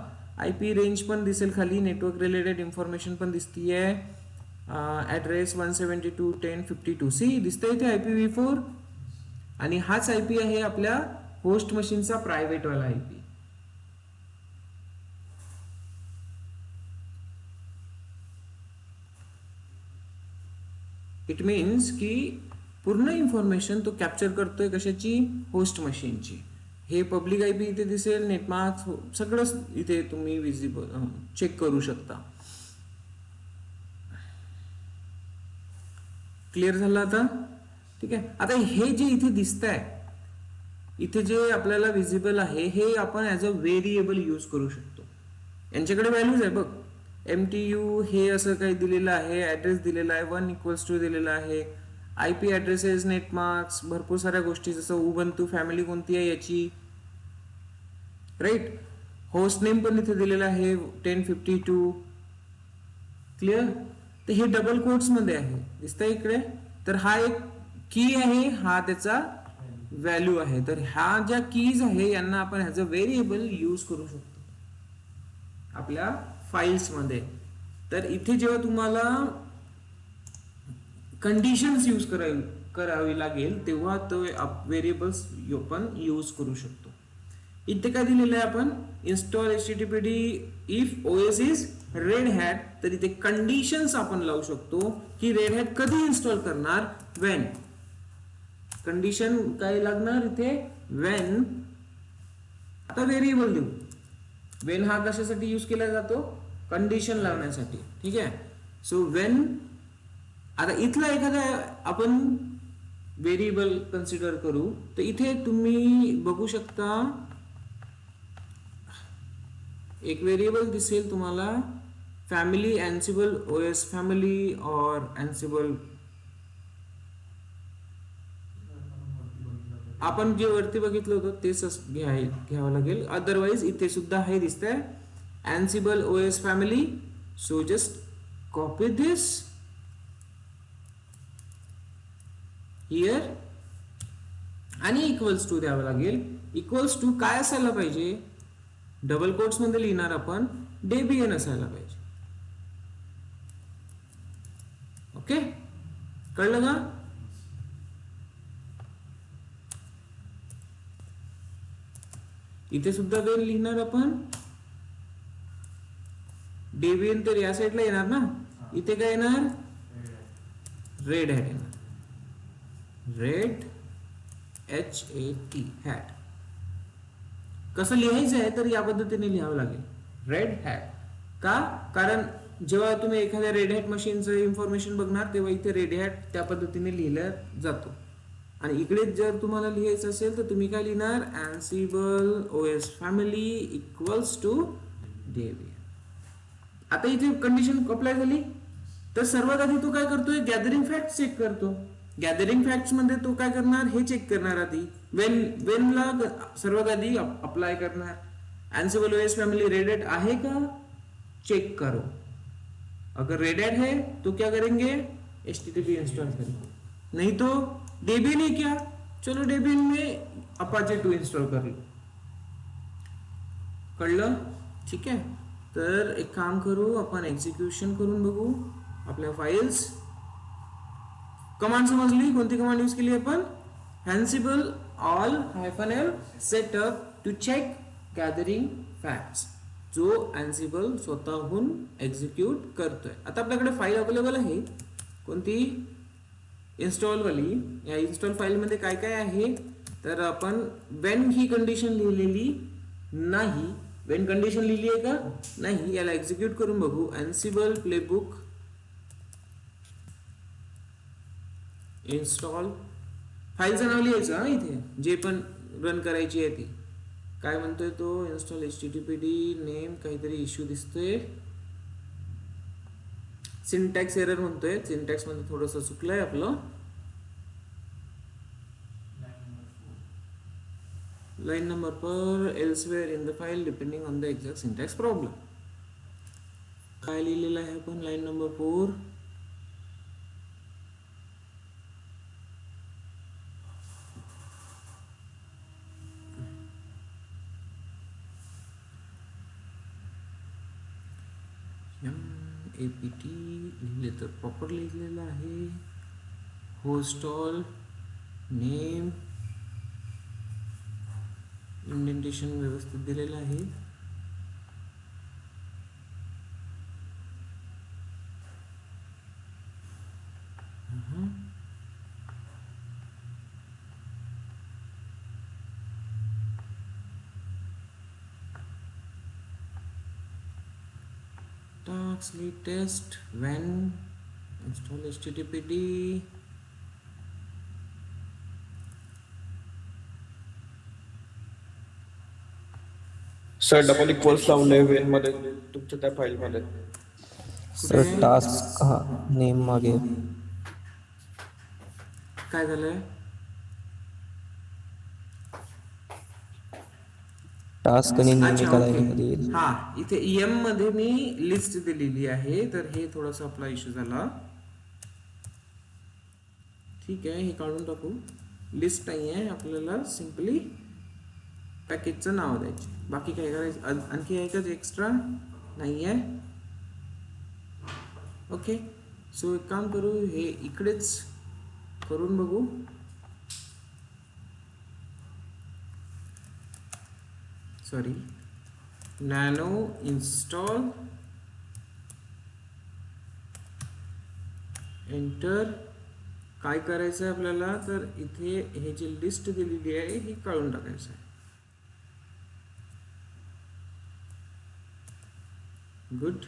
IP रेंज पण दिसेल खाली, नेटवर्क रिलेटेड इन्फॉर्मेशन पण दिसतीये. ॲड्रेस 172.10.52. सी दिसतंय इथे IPv4, आणि हाच IP आहे आपल्या होस्ट मशीनचा प्रायव्हेट वाला IP. इट मीन्स की पूर्ण इन्फॉर्मेशन तो कॅप्चर करतोय कशाची? होस्ट मशीनची. हे पब्लिक IP इथे दिसेल, नेटमार्क्स सगळंच इथे तुम्ही विजिबल चेक करू शकता. क्लिअर झालं आता? ठीक आहे. आता हे जे इथे दिसतंय, इथे जे आपल्याला विजिबल आहे, हे आपण ॲज अ व्हेरिएबल यूज करू शकतो. यांच्याकडे व्हॅल्यूज आहे बघ. MTU हे असं काही दिलेलं आहे, ॲड्रेस दिलेला आहे, 1 दिलेला आहे, IP ॲड्रेसेस, नेटमार्क्स, भरपूर साऱ्या गोष्टी, जसं उबंतू फॅमिली कोणती आहे याची, राईट. होस्ट नेम पण इथे दिलेला आहे 1052. क्लिअर? तर हे डबल कोट्स मध्ये आहे, दिसतंय इकडे. तर हा एक की आहे, हा त्याचा व्हॅल्यू आहे. तर ह्या ज्या कीज आहे यांना आपण ॲज अ व्हेरिएबल यूज करू शकतो आपल्या फाइल्स मध्ये. तर इथे जेव्हा तुम्हाला कंडिशन्स यूज करावी लागेल तेव्हा तो व्हेरिएबल्स आपण यूज करू शकतो. इथे काय दिलेलं आहे आपण, install HTTPD if OS is red hat. तर इथे कंडिशन्स आपण लावू शकतो की रेड हॅट कधी इन्स्टॉल करणार, व्हेन. कंडिशन काय लागणार इथे, व्हेन. आता व्हेरिएबल देऊ. व्हेन हा कशासाठी यूज केला जातो, कंडिशन लावण्यासाठी. ठीक आहे. So when. आता इथला एखादा आपण व्हेरिएबल कन्सिडर करू, तर इथे तुम्ही बघू शकता एक व्हेरिएबल दिसेल तुम्हाला, फॅमिली Ansible OS फॅमिली और Ansible. आपण जे वरती बघितलं होतं तेच घ्यावं लागेल, अदरवाइज इथे सुद्धा हे दिसतंय Ansible OS family. So just copy this here आणि इक्वल्स टू द्यावं लागेल. इक्वल्स टू काय असायला पाहिजे, डबल कोट्स मध्ये लिहिणार आपण, डेबियन असायला पाहिजे. ओके, कळलं का? इथे सुद्धा वेन लिहिणार आपण. डेबियन तर या साईडला येणार ना, इथे काय येणार? रेड हॅट येणार. Red HAT hat. कसं लिहायचं आहे तर या पद्धतीने लिहावं लागेल, रेड हॅट. का? कारण जेव्हा तुम्ही एखाद्या रेड हॅट मशीनचं इन्फॉर्मेशन बघणार तेव्हा इथे रेड हॅट त्या पद्धतीने लिहिला जातो. आणि इकडे जर तुम्हाला लिहायचं असेल तर तुम्ही काय लिहिणार? Ansible OS family equals to Debian. आता इथे कंडिशन अप्लाय झाली तर सर्वात आधी तो काय करतोय? गॅदरिंग फॅक्ट्स चेक करतो. गॅदरिंग फॅक्ट्स मध्ये तो काय करणार? हे चेक करणार आधी. वेनला सर्वात आधी अप्लाय करणार. Ansible OS family red hat आहे का? चेक करो. अगर रेड हैट है तो क्या करेंगे? HTTP इंस्टॉल करेंगे. नहीं तो डेबियन है क्या? चलो डेबियन में अपाचे 2 इंस्टॉल कर लो. कळलं? ठीक आहे. तर एक काम करू आपण, एक्झिक्युशन करून बघू आपल्या फाइल्स. कमांड समजली? कोणती कमांड यूज केली आपण? Ansible all -l setup to check gathering facts, जो Ansible स्वतःहून एक्झिक्यूट करतोय. आता आपल्याकडे फाईल अवेलेबल आहे. कोणती? इन्स्टॉल वाली. या इन्स्टॉल फाईल मध्ये काय काय आहे तर आपण वेन ही कंडिशन लिहिलेली नाही. वेन कंडिशन लिहिली आहे का? नाही. याला एक्झिक्यूट करून बघू. Ansible playbook install. फाईलचं नाव लिहायचं हा इथे, जे पण रन करायची आहे ती. काय म्हणतोय तो? इन्स्टॉल HTTPD नेम काहीतरी इश्यू दिसतोय. सिंटॅक्स एरर म्हणतोय. सिंटॅक्स मध्ये थोडंसं चुकलंय आपलं. Line number per elsewhere in the file depending on the exact syntax problem. काय लिहिलेलं आहे आपण लाइन नंबर 4? APT लिहिले तर प्रॉपर लिहिलेलं आहे. होस्टॉल नेम इंडेंटेशन व्यवस्थित दिलेलं आहे. Task test when install HTTPD. Sir double equals लावलंय वेन मध्ये तुमच्या त्या फाईल मध्ये. सर टास्क हा नेम मागे काय झालंय? टास्क आणि नेम अच्छा, एका ओके. लाईनमध्ये येईल. हा, इथे EM मध्ये मी लिस्ट दिलेली आहे तर हे थोडासा आपला इश्यू झाला. ठीक आहे, हे काढून टाकू. लिस्ट नाही आहे आपल्याला, सिंपली पॅकेजचं नाव द्यायचे. बाकी काय करायचं? आणखी आहे का एक्स्ट्रा? नाही आहे. ओके, सो एक काम करू, हे इकडेच करून बघू. Sorry, nano install enter. काय करायचं आहे आपल्याला तर इथे हे जी लिस्ट दिलेली आहे ही काढून टाकायचं आहे. Good.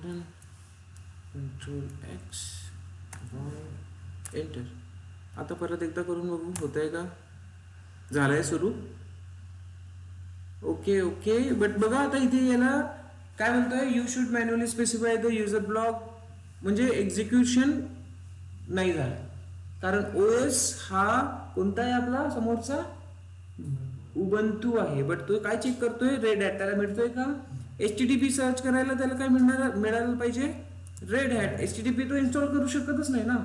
Done. Control X enter. आता परत एकदा करून बघू होतंय का? झालंय सुरू. Okay okay. बट बघा आता इथे याला काय म्हणतोय? You should manually specify the user block. म्हणजे एक्झिक्युशन नाही झालं, कारण OS हा कोणता आहे आपला समोरचा? उबंतू आहे. बट तो काय चेक करतोय? Red hat. त्याला मिळतोय का? HTTP सर्च करायला त्याला काय मिळायला पाहिजे? Red hat. HTTP तो इन्स्टॉल करू शकतच नाही ना,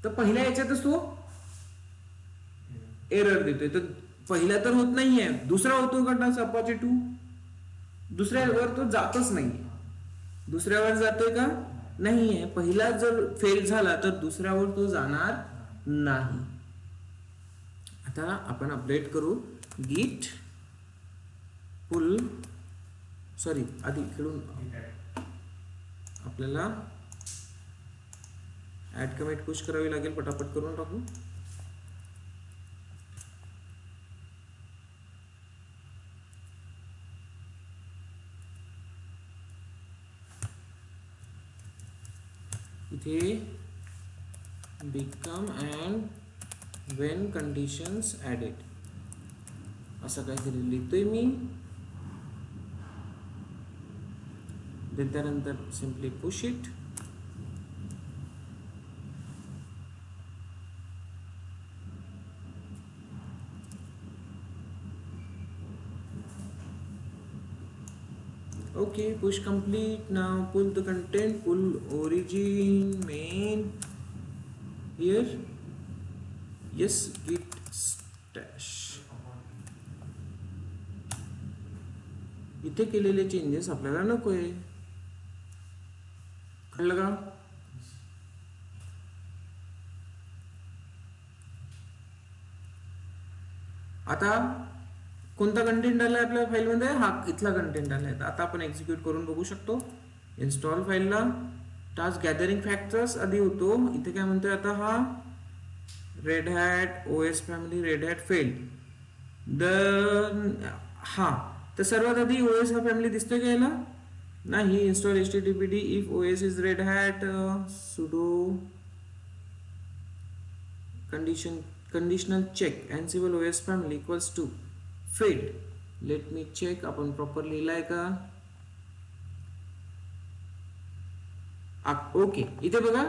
तर पहिल्या याच्यातच तो एरर देतोय. तर पहिला तर होत नाहीये, दुसरा होतो का टास्क अपाचे 2? दुसऱ्यावर तो जातच नाहीये. दुसऱ्यावर जातोय का? नाहीये. पहिला जर फेल झाला तर दुसऱ्यावर तो जाणार नाही. आता आपण अपडेट करू git pull, सॉरी आधी खेळून आपल्याला ऍड कमिट पुश करावी लागेल. पटापट करून टाकू. इथे become and when conditions added असं काहीतरी लिहितोय मी. त्यानंतर simply push it. Okay, push complete. Now pull the content, pull origin main here. Yes, git stash. इथे केलेले चेंजेस आपल्याला नकोय. कळलं का? आता कोणता कंटेंट आलाय आपल्या फाईलमध्ये? हा इथला कंटेंट आलाय. आता आपण एक्झिक्यूट करून बघू शकतो. इन्स्टॉल फाईलला टास्क गॅदरिंग फॅक्टर्स आधी होतो. इथे काय म्हणतोय आता? हा red hat OS family red hat failed. हा तर सर्वात आधी ओएस हा फॅमिली दिसतोय का याला? नाही. Install httpd if OS is red hat sudo conditional check ansible os family equals to failed. let me check आपण प्रॉपर लिहिलाय का? ओके. इथे बघा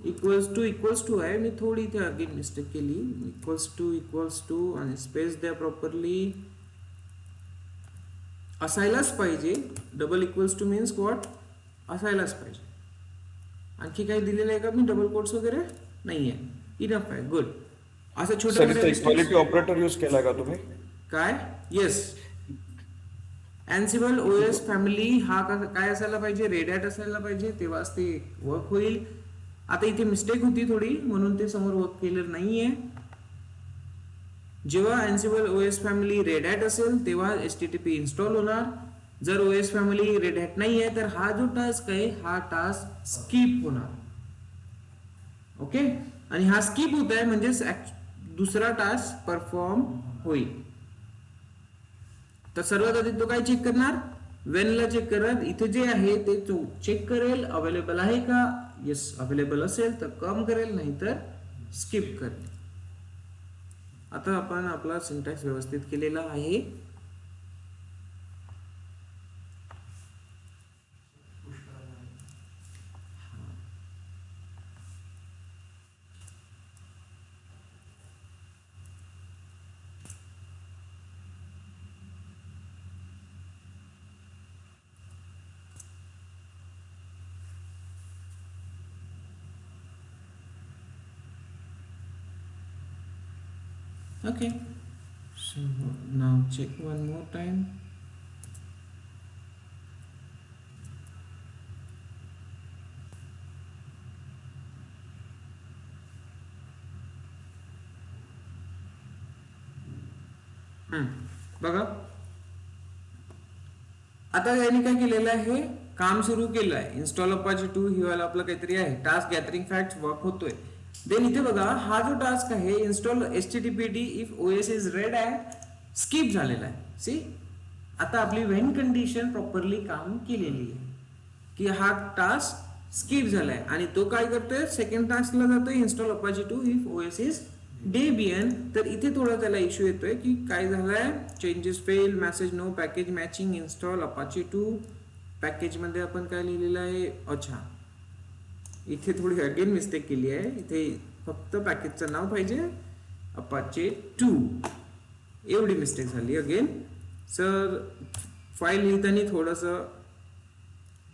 इक्वल्स टू आहे. मी थोडी इथे अगेन मिस्टेक केली. इक्वल्स टू आणि स्पेस द्या प्रॉपरली. असायलाच पाहिजे. Double equals two means what? असायलाच पाहिजे. आणखी काही दिलेलं आहे का मी? डबल कोट्स वगैरे नाहीये. इनफ आहे. गुड. असं छोटे इक्वालिटी ऑपरेटर यूज केला का तुम्ही? काय? येस. Ansible OS फॅमिली हा काय असायला पाहिजे? रेड हॅट असायला पाहिजे. तेव्हाच ते वर्क होईल. आता इथे मिस्टेक होती थोडी म्हणून ते समोर वर्क केलेलं नाहीये. जेव्हा Ansible OS family red hat असेल तेव्हा HTTP इन्स्टॉल होणार. जर OS फॅमिली रेड हॅट नाहीये तर हा जो टास्क आहे हा टास्क स्किप होणार. ओके. आणि हा स्किप होत आहे म्हणजेच दुसरा टास्क परफॉर्म होईल. तर सर्वात आधी तो काय चेक करणार? वेनला चेक करत इथे जे आहे ते तो चेक करेल अवेलेबल आहे का. येस अवेलेबल असेल तर कम करेल, नाही तर स्किप करेल. आता आपण आपला सिंटॅक्स व्यवस्थित केलेला आहे. Okay, so now check one more time. बघा आता याने काय केलेलं आहे? काम सुरू केलं आहे. इन्स्टॉल अपाचे 2 ही वाला आपलं काहीतरी आहे. टास्क गॅदरिंग फॅक्ट्स वर्क होतोय. देन इथे बघा हा जो टास्क आहे install httpd if OS is red आहे स्किप झालेला आहे. सी आता आपली व्हेन कंडिशन प्रॉपरली काम केलेली आहे की हा टास्क स्किप झालाय आणि तो काय करतोय? सेकंड टास्कला जातोय install Apache 2 if OS is Debian. तर इथे थोडा त्याला इश्यू येतोय की काय झालाय? Changes fail, message no package matching, install Apache 2. Package मध्ये आपण काय लिहिलेलं आहे? अच्छा इथे थोडी अगेन मिस्टेक केली आहे. इथे फक्त पॅकेजचं नाव पाहिजे अपाचे 2. एवढी मिस्टेक झाली अगेन. सर फाईल लिहिताना थोडंसं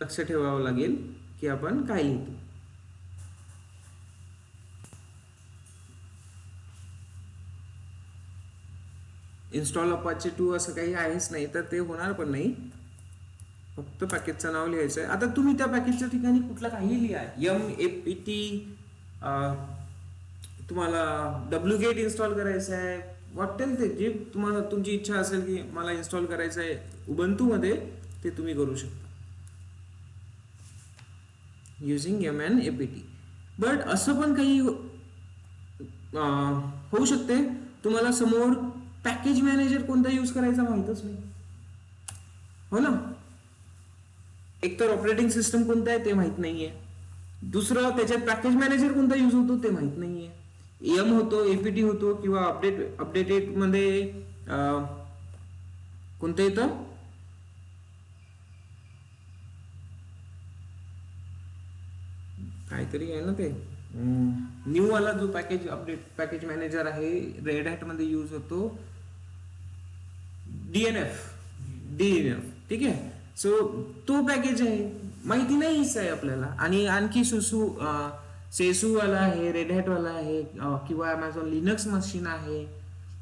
लक्ष ठेवावं लागेल की आपण काय लिहितो. इन्स्टॉल अपाचे 2 असं काही आहेच नाही, तर ते होणार पण नाही. फक्त पॅकेजचं नाव लिहायचं आहे. आता तुम्ही त्या पॅकेजच्या ठिकाणी कुठलं काही लिहा, MAPT, तुम्हाला wget इन्स्टॉल करायचं आहे, वाटेल ते जे तुम्हाला तुमची इच्छा असेल की मला इन्स्टॉल करायचं आहे उबंतू मध्ये, ते तुम्ही करू शकता युजिंग MAPT. बट असं पण काही होऊ शकते तुम्हाला समोर पॅकेज मॅनेजर कोणता यूज करायचा माहितच नाही, हो ना. एक तर ऑपरेटिंग सिस्टम कोणता आहे ते माहित नाहीये, दुसरं त्याच्यात पॅकेज मॅनेजर कोणता यूज होतो ते माहित नाहीये. एम होतो, APT होतो, किंवा अपडेटेड मध्ये कोणतं येतं, काहीतरी आहे ना ते न्यू वाला जो पॅकेज मॅनेजर आहे रेड हॅट मध्ये यूज होतो, DNF. ठीक आहे. सो तो पॅकेज आहे, माहिती नाहीच आहे आपल्याला. आणि आणखी सेसू वाला आहे, रेड हॅट वाला आहे, किंवा अमेझॉन लिनक्स मशीन आहे.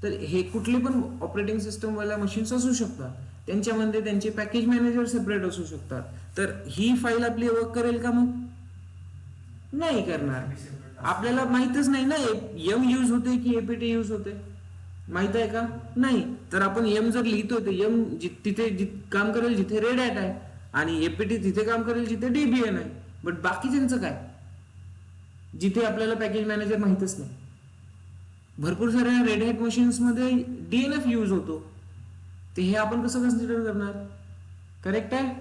तर हे कुठले पण ऑपरेटिंग सिस्टम वाल्या मशीन्स असू शकतात, त्यांच्यामध्ये त्यांचे पॅकेज मॅनेजर सेपरेट असू शकतात. तर ही फाईल आपली वर्क करेल का? मग नाही करणार. आपल्याला माहितच नाही ना एम यूज होते की APT यूज होते, माहित आहे का? नाही. तर आपण एम जर लिहितो ते एम तिथे काम करेल जिथे रेड हॅट आहे, आणि APT तिथे काम करेल जिथे DBN आहे. बट बाकी त्यांचं काय, जिथे आपल्याला पॅकेज मॅनेजर माहितच नाही. भरपूर साऱ्या रेड हॅट मशीन्स मध्ये DNF यूज होतो, ते हे आपण कसं कन्सिडर करणार? करेक्ट आहे.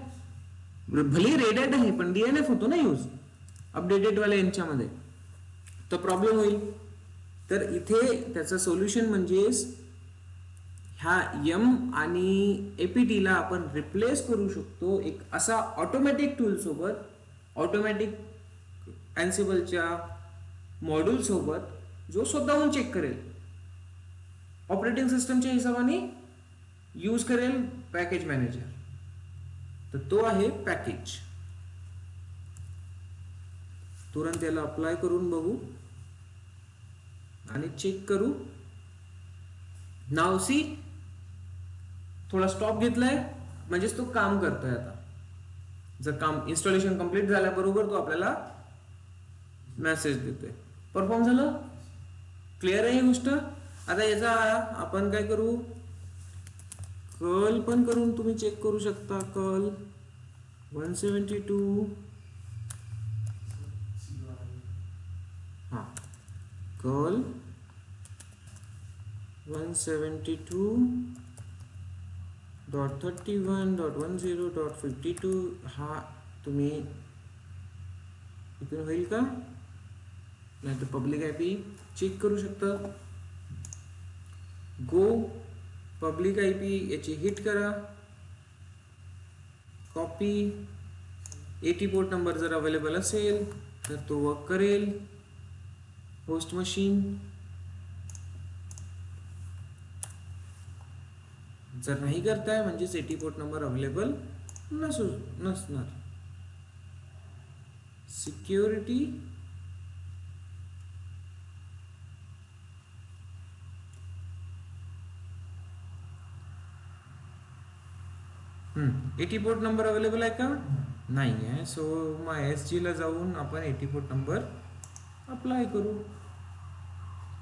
भले रेड हॅट आहे पण DNF होतो ना यूज अपडेटेड वाल्या यांच्यामध्ये, तर प्रॉब्लेम होईल. तर इथे त्याचं सोल्युशन म्हणजे ह्या एम आणि APT ला आपण रिप्लेस करू शकतो एक असा ऑटोमॅटिक टूल सोबत, ऑटोमॅटिक अँसिबलच्या मॉड्यूल सोबत, जो स्वतःहून चेक करेल, ऑपरेटिंग सिस्टमच्या हिशोबाने यूज करेल पॅकेज मॅनेजर. तर तो आहे पॅकेज. तुरंत त्याला अप्लाय करून बघू आणि चेक करू. नाव सी थोडा स्टॉप घेतलाय म्हणजेच तो काम करतोय. आता जर काम इन्स्टॉलेशन कंप्लीट झाल्याबरोबर तो आपल्याला मेसेज देतोय परफॉर्म झालं. क्लिअर आहे ही गोष्ट. आता याचा आपण काय करू, कर्ल पण करून तुम्ही चेक करू शकता. कर्ल 172 कर्ल 172.31.10.52 हा तुम्ही इथून होईल का? नाही तर पब्लिक IP चेक करू शकता. गो पब्लिक IP याची हिट करा, कॉपी. 80 पोर्ट नंबर जर अवेलेबल असेल तर तो वर्क करेल. होस्ट मशीन जर नाही करताय म्हणजेच 80 पोर्ट नंबर अवेलेबल नसणार. Security eighty port number available आहे का? नाही आहे. सो MySG ला जाऊन आपण 80 पोर्ट नंबर अप्लाय करू,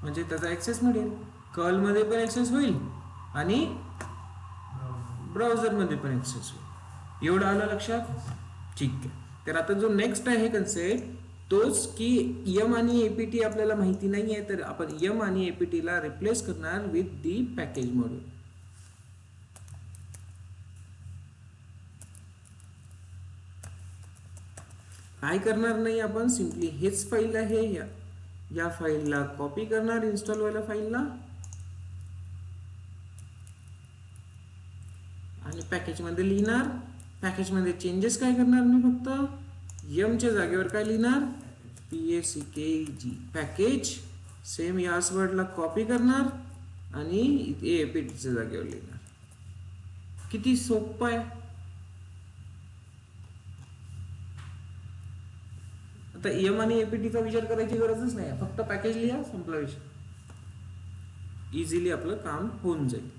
म्हणजे त्याचा ऍक्सेस मिळेल. कर्ल मध्ये पण ऍक्सेस होईल आणि ब्राउझर मध्ये पण ऍक्सेस होईल. एवढं आलं लक्षात? ठीक आहे. तर आता जो नेक्स्ट आहे कन्सेप्ट तोच की एम आणि APT आपल्याला माहिती नाही आहे, तर आपण एम आणि APT ला रिप्लेस करणार विथ दी पॅकेज मॉड्यूल. काय करणार नाही आपण, सिम्पली हेच फाईल आहे, या फाईलला कॉपी करणार इन्स्टॉल व्हायला फाईलला आणि पॅकेज मध्ये लिहिणार. पॅकेज मध्ये चेंजेस काय करणार मी, फक्त एम च्या जागेवर काय लिहिणार, PACKG पॅकेज. सेम याच वर्डला कॉपी करणार आणि APT च्या जागेवर लिहिणार. किती सोपं आहे. आता एम आणि APT चा विचार करायची गरजच नाही, फक्त पॅकेज लिहा, संपला विषय. इझिली आपलं काम होऊन जाईल.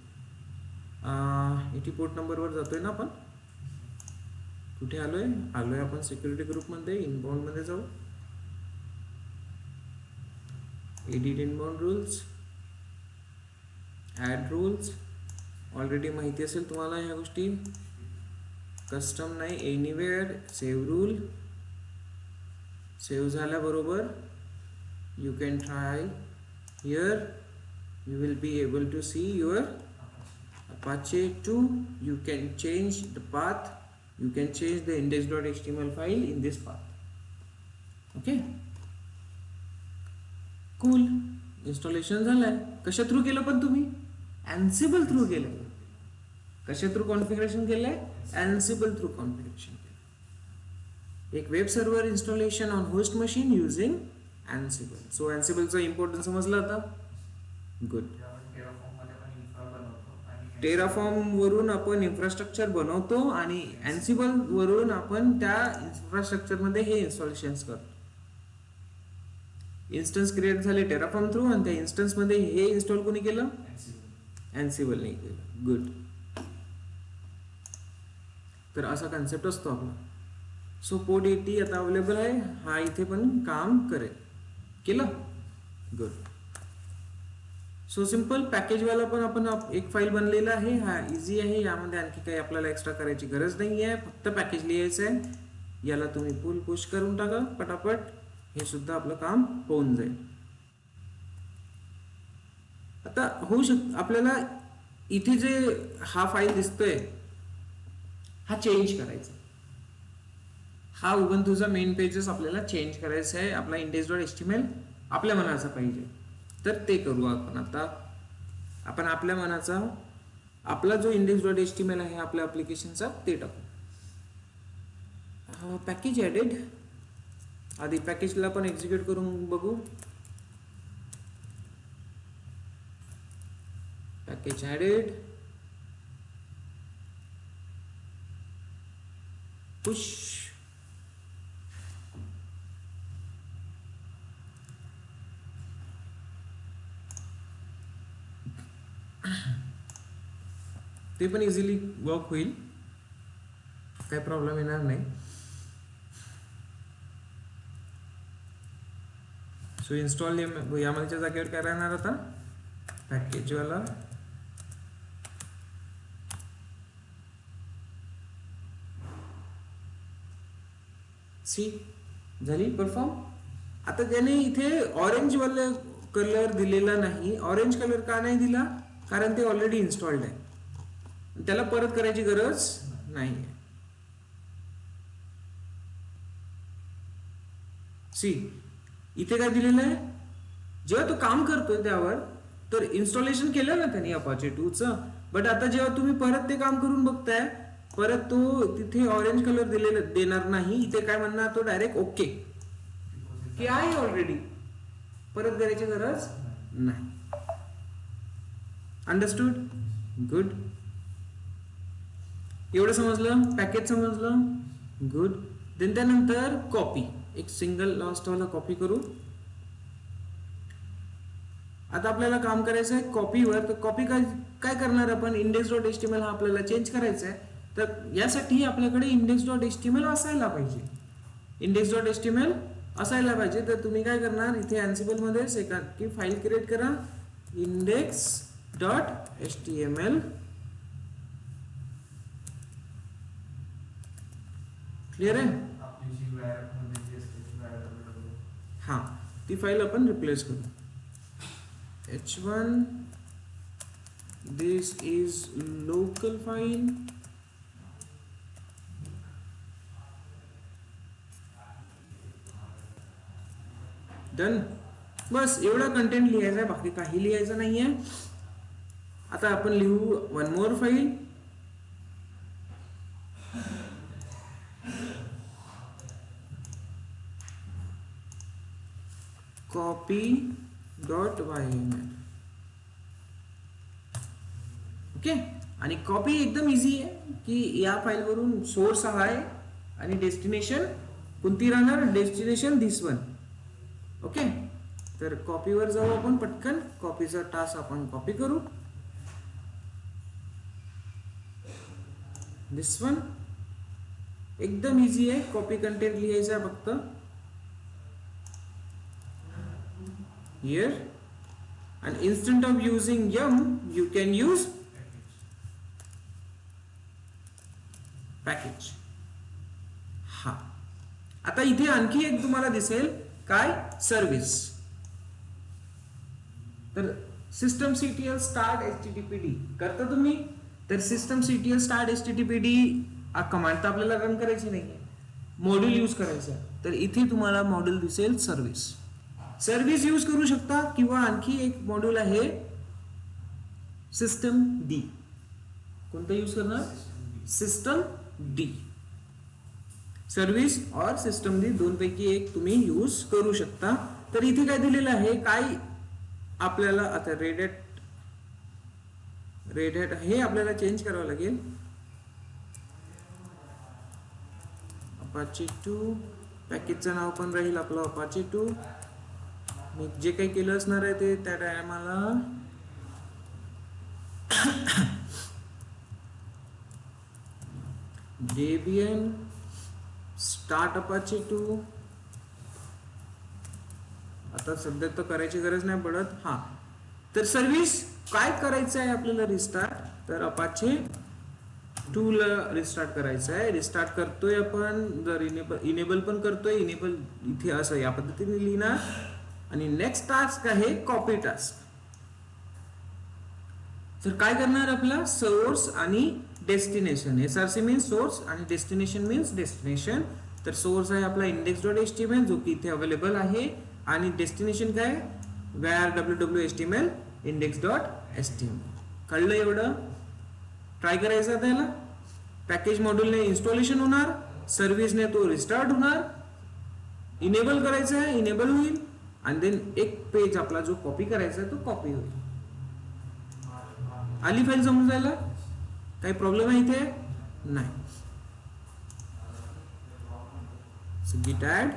इथे पोर्ट नंबरवर जातोय ना आपण. कुठे आलोय आपण सिक्युरिटी ग्रुपमध्ये इनबाउंडमध्ये जाऊ. Edit inbound rules, add rules. Already माहिती असेल तुम्हाला ह्या गोष्टी. कस्टम नाही, एनिवेअर, सेव्ह रूल. सेव्ह झाल्याबरोबर you can try here. You will be able to see your Apache 2. You can change the path. You can change the index.html file in this path. Okay. Cool. Installation झालंय. कशा through केलं पण तुम्ही? Ansible through केलं. कशा through configuration केलंय? Ansible through configuration केलं. एक web server installation on host machine using Ansible. So Ansibleचा इम्पॉर्टन्स समजला आता? गुड. टेराफॉर्म वरून आपण इन्फ्रास्ट्रक्चर बनवतो आणि Ansible वरून आपण त्या इन्फ्रास्ट्रक्चर मध्ये हे इन्स्टॉलेशन्स करतो. इन्स्टन्स क्रिएट झाले टेराफॉर्म थ्रू आणि त्या इन्स्टन्स मध्ये हे इन्स्टॉल कोणी केलं? Ansible ने केलं. गुड. तर असा कन्सेप्ट असतो आपला. सो पोर्ट 80 आता अवेलेबल आहे. हा इथे पण काम करेल. केलं? गुड. सो सिंपल पॅकेजवाला पण आपण एक फाईल बनलेला आहे. हा इझी आहे. यामध्ये आणखी काही आपल्याला एक्स्ट्रा करायची गरज नाही आहे. फक्त पॅकेज लिहायचं आहे. याला तुम्ही पुल पुश करून टाका पटापट. हे सुद्धा आपलं काम होऊन जाईल. आता होऊ शकत आपल्याला इथे जे हा फाईल दिसतोय हा चेंज करायचा. हा उबंटूचा मेन पेजेस आपल्याला चेंज करायचा आहे. आपला index.html आपल्या मनाचा पाहिजे. तर ते करू आपण. आता आपण आपल्या मनाचा आपला जो index.html आहे आपल्या ऍप्लिकेशनचा ते टाकू. Package added. आधी पॅकेजला पण एक्झिक्यूट करून बघू. Package added. पुश. ते पण इझिली वर्क होईल. काही प्रॉब्लेम येणार नाही. सो इन्स्टॉल यामध्येच्या जागेवर काय राहणार आता? पॅकेजवाला सी झाली परफॉर्म. आता त्याने इथे ऑरेंज वाला कलर दिलेला नाही. ऑरेंज कलर का नाही दिला? कारण ते ऑलरेडी इन्स्टॉल्ड आहे. त्याला परत करायची गरज नाही. सी इथे काय दिलेलं आहे? जेव्हा तो काम करतोय त्यावर तर इन्स्टॉलेशन केलं ना त्यांनी Apache 2चं. बट आता जेव्हा तुम्ही परत ते काम करून बघताय परत तो तिथे ऑरेंज कलर देणार नाही. इथे काय म्हणणार तो डायरेक्ट ओके की आहे ऑलरेडी. परत करायची गरज नाही. अंडरस्टूड? गुड. एवढं समजलं? पॅकेज समजलं? गुड. देन त्यानंतर कॉपी. एक सिंगल लास्ट वाला कॉपी करू. आता आपल्याला काम करायचं आहे कॉपीवर. तर कॉपी काय करणार आपण? index.html हा आपल्याला चेंज करायचा आहे. तर यासाठी आपल्याकडे index.html असायला पाहिजे. index.html असायला पाहिजे. तर तुम्ही काय करणार? इथे Ansible मध्येच एक की फाईल क्रिएट करा index.html. क्लिअर आहे? हा ती फाईल आपण रिप्लेस करू. h1 this is local file. Done. बस एवढा कंटेंट लिहायचा आहे. बाकी काही लिहायचं नाहीये. आता आपण लिहू one more file. copy.yml. Okay. आणि कॉपी एकदम इझी आहे की या फाईलवरून सोर्स हा आहे आणि डेस्टिनेशन कोणती राहणार? डेस्टिनेशन दिस वन. ओके. तर कॉपीवर जाऊ आपण पटकन. कॉपीचा टास्क आपण कॉपी करू. दिस वन एकदम इझी आहे. कॉपी कंटेंट लिहायचा आहे फक्त here, and instead of using yum you can use package. हा आता इथे आणखी एक तुम्हाला दिसेल काय, सर्व्हिस. तर सिस्टम सीटीएल स्टार्ट HTTPD करता तुम्ही, तर सिस्टम सीटीएल स्टार्ट HTTPD हा कमांड तर आपल्याला रन करायची नाहीये, मॉड्यूल यूज करायचा. तर इथे तुम्हाला मॉड्यूल दिसेल सर्व्हिस. सर्व्हिस यूज करू शकता किंवा आणखी एक मॉड्यूल आहे सिस्टम डी. कोणतं यूज करणार, सिस्टम डी. सर्व्हिस और सिस्टम डी दोन पैकी एक तुम्ही यूज करू शकता. तर इथे काय दिलेलं आहे, काय आपल्याला आता रेड हॅट हे आपल्याला चेंज करावं लागेल. अपाचे 2 पॅकेजचं नाव पण राहील आपलं अपाचे 2. मी जे काही केलं असणार आहे ते त्या टायमाला डेबियन स्टार्ट अपाचे 2. आता सध्या तर करायची गरज नाही पडत. हा तर सर्व्हिस काय करायचं आहे आपल्याला रिस्टार्ट, तर अपाचे 2 ला रिस्टार्ट करायचं आहे. रिस्टार्ट करतोय आपण, जर इनेबल पण करतोय. इनेबल इथे असं या पद्धतीने लिहिणार. आणि नेक्स्ट टास्क आहे कॉपी टास्क. तर काय करणार आपला, सोर्स आणि डेस्टिनेशन. SRC मीन्स सोर्स आणि डेस्टिनेशन मीन्स डेस्टिनेशन. तर सोर्स आहे आपला index.html जो की इथे अवेलेबल आहे, आणि डेस्टिनेशन काय, where www.html index.html. कळलं एवढं. ट्राय करायचं त्याला. पॅकेज मॉड्यूलने इन्स्टॉलेशन होणार, सर्व्हिसने तो रिस्टार्ट होणार, इनेबल करायचं आहे, इनेबल होईल, आणि देन एक पेज आपला जो कॉपी करायचा आहे तो कॉपी होईल. आली फाईल समजायला, काही प्रॉब्लेम आहे इथे नाही. git add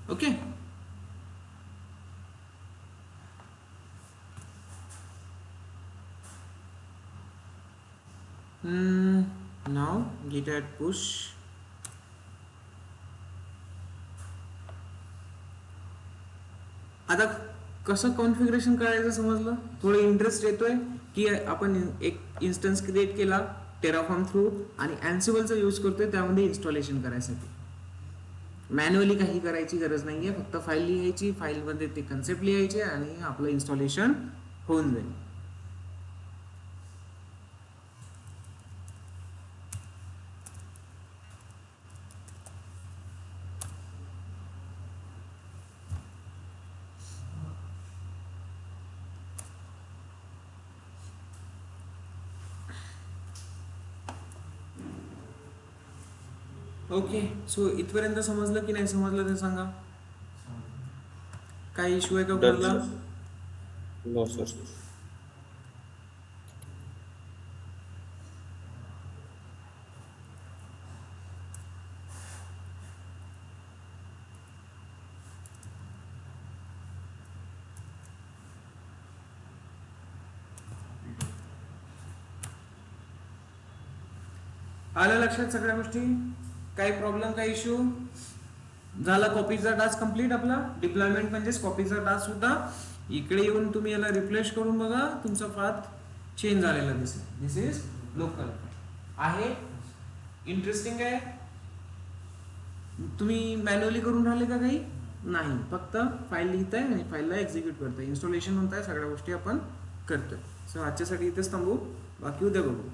okay. Now git add push. आता कसं कॉन्फिगरेशन करायचं समजलं, थोडं इंटरेस्ट येतोय की आपण एक इन्स्टन्स क्रिएट केला टेराफॉर्म थ्रू आणि अँसिबलचा यूज करतोय त्यामध्ये इन्स्टॉलेशन करायसाठी. मॅन्युअली काही करायची गरज नाहीये, फक्त फाईल लिहायची, फाईलमध्ये ते कन्सेप्ट लिहायचे आणि आपलं इन्स्टॉलेशन होऊन जाईल. ओके. सो इथपर्यंत समजलं की नाही समजलं ते सांगा. काही इश्यू आहे का कोणाला? No sir. आलं लक्षात सगळ्या गोष्टी? काही प्रॉब्लेम, काही इश्यू झाला? कॉपीचा टास्क कंप्लीट आपला. डिप्लॉयमेंट म्हणजेच कॉपीचा टास्क होता. इकडे येऊन तुम्ही याला रिप्लेस करून बघा, तुमचा पाथ चेंज झालेला दिसेल. दिस इज लोकल आहे. इंटरेस्टिंग आहे. तुम्ही मॅन्युअली करून राहिले का काही? नाही, फक्त फाईल लिहिताय आणि फाईलला एक्झिक्यूट करताय, इन्स्टॉलेशन होत आहे, सगळ्या गोष्टी आपण करतोय. सो आजच्यासाठी इथेच थांबू, बाकी उद्या बघू.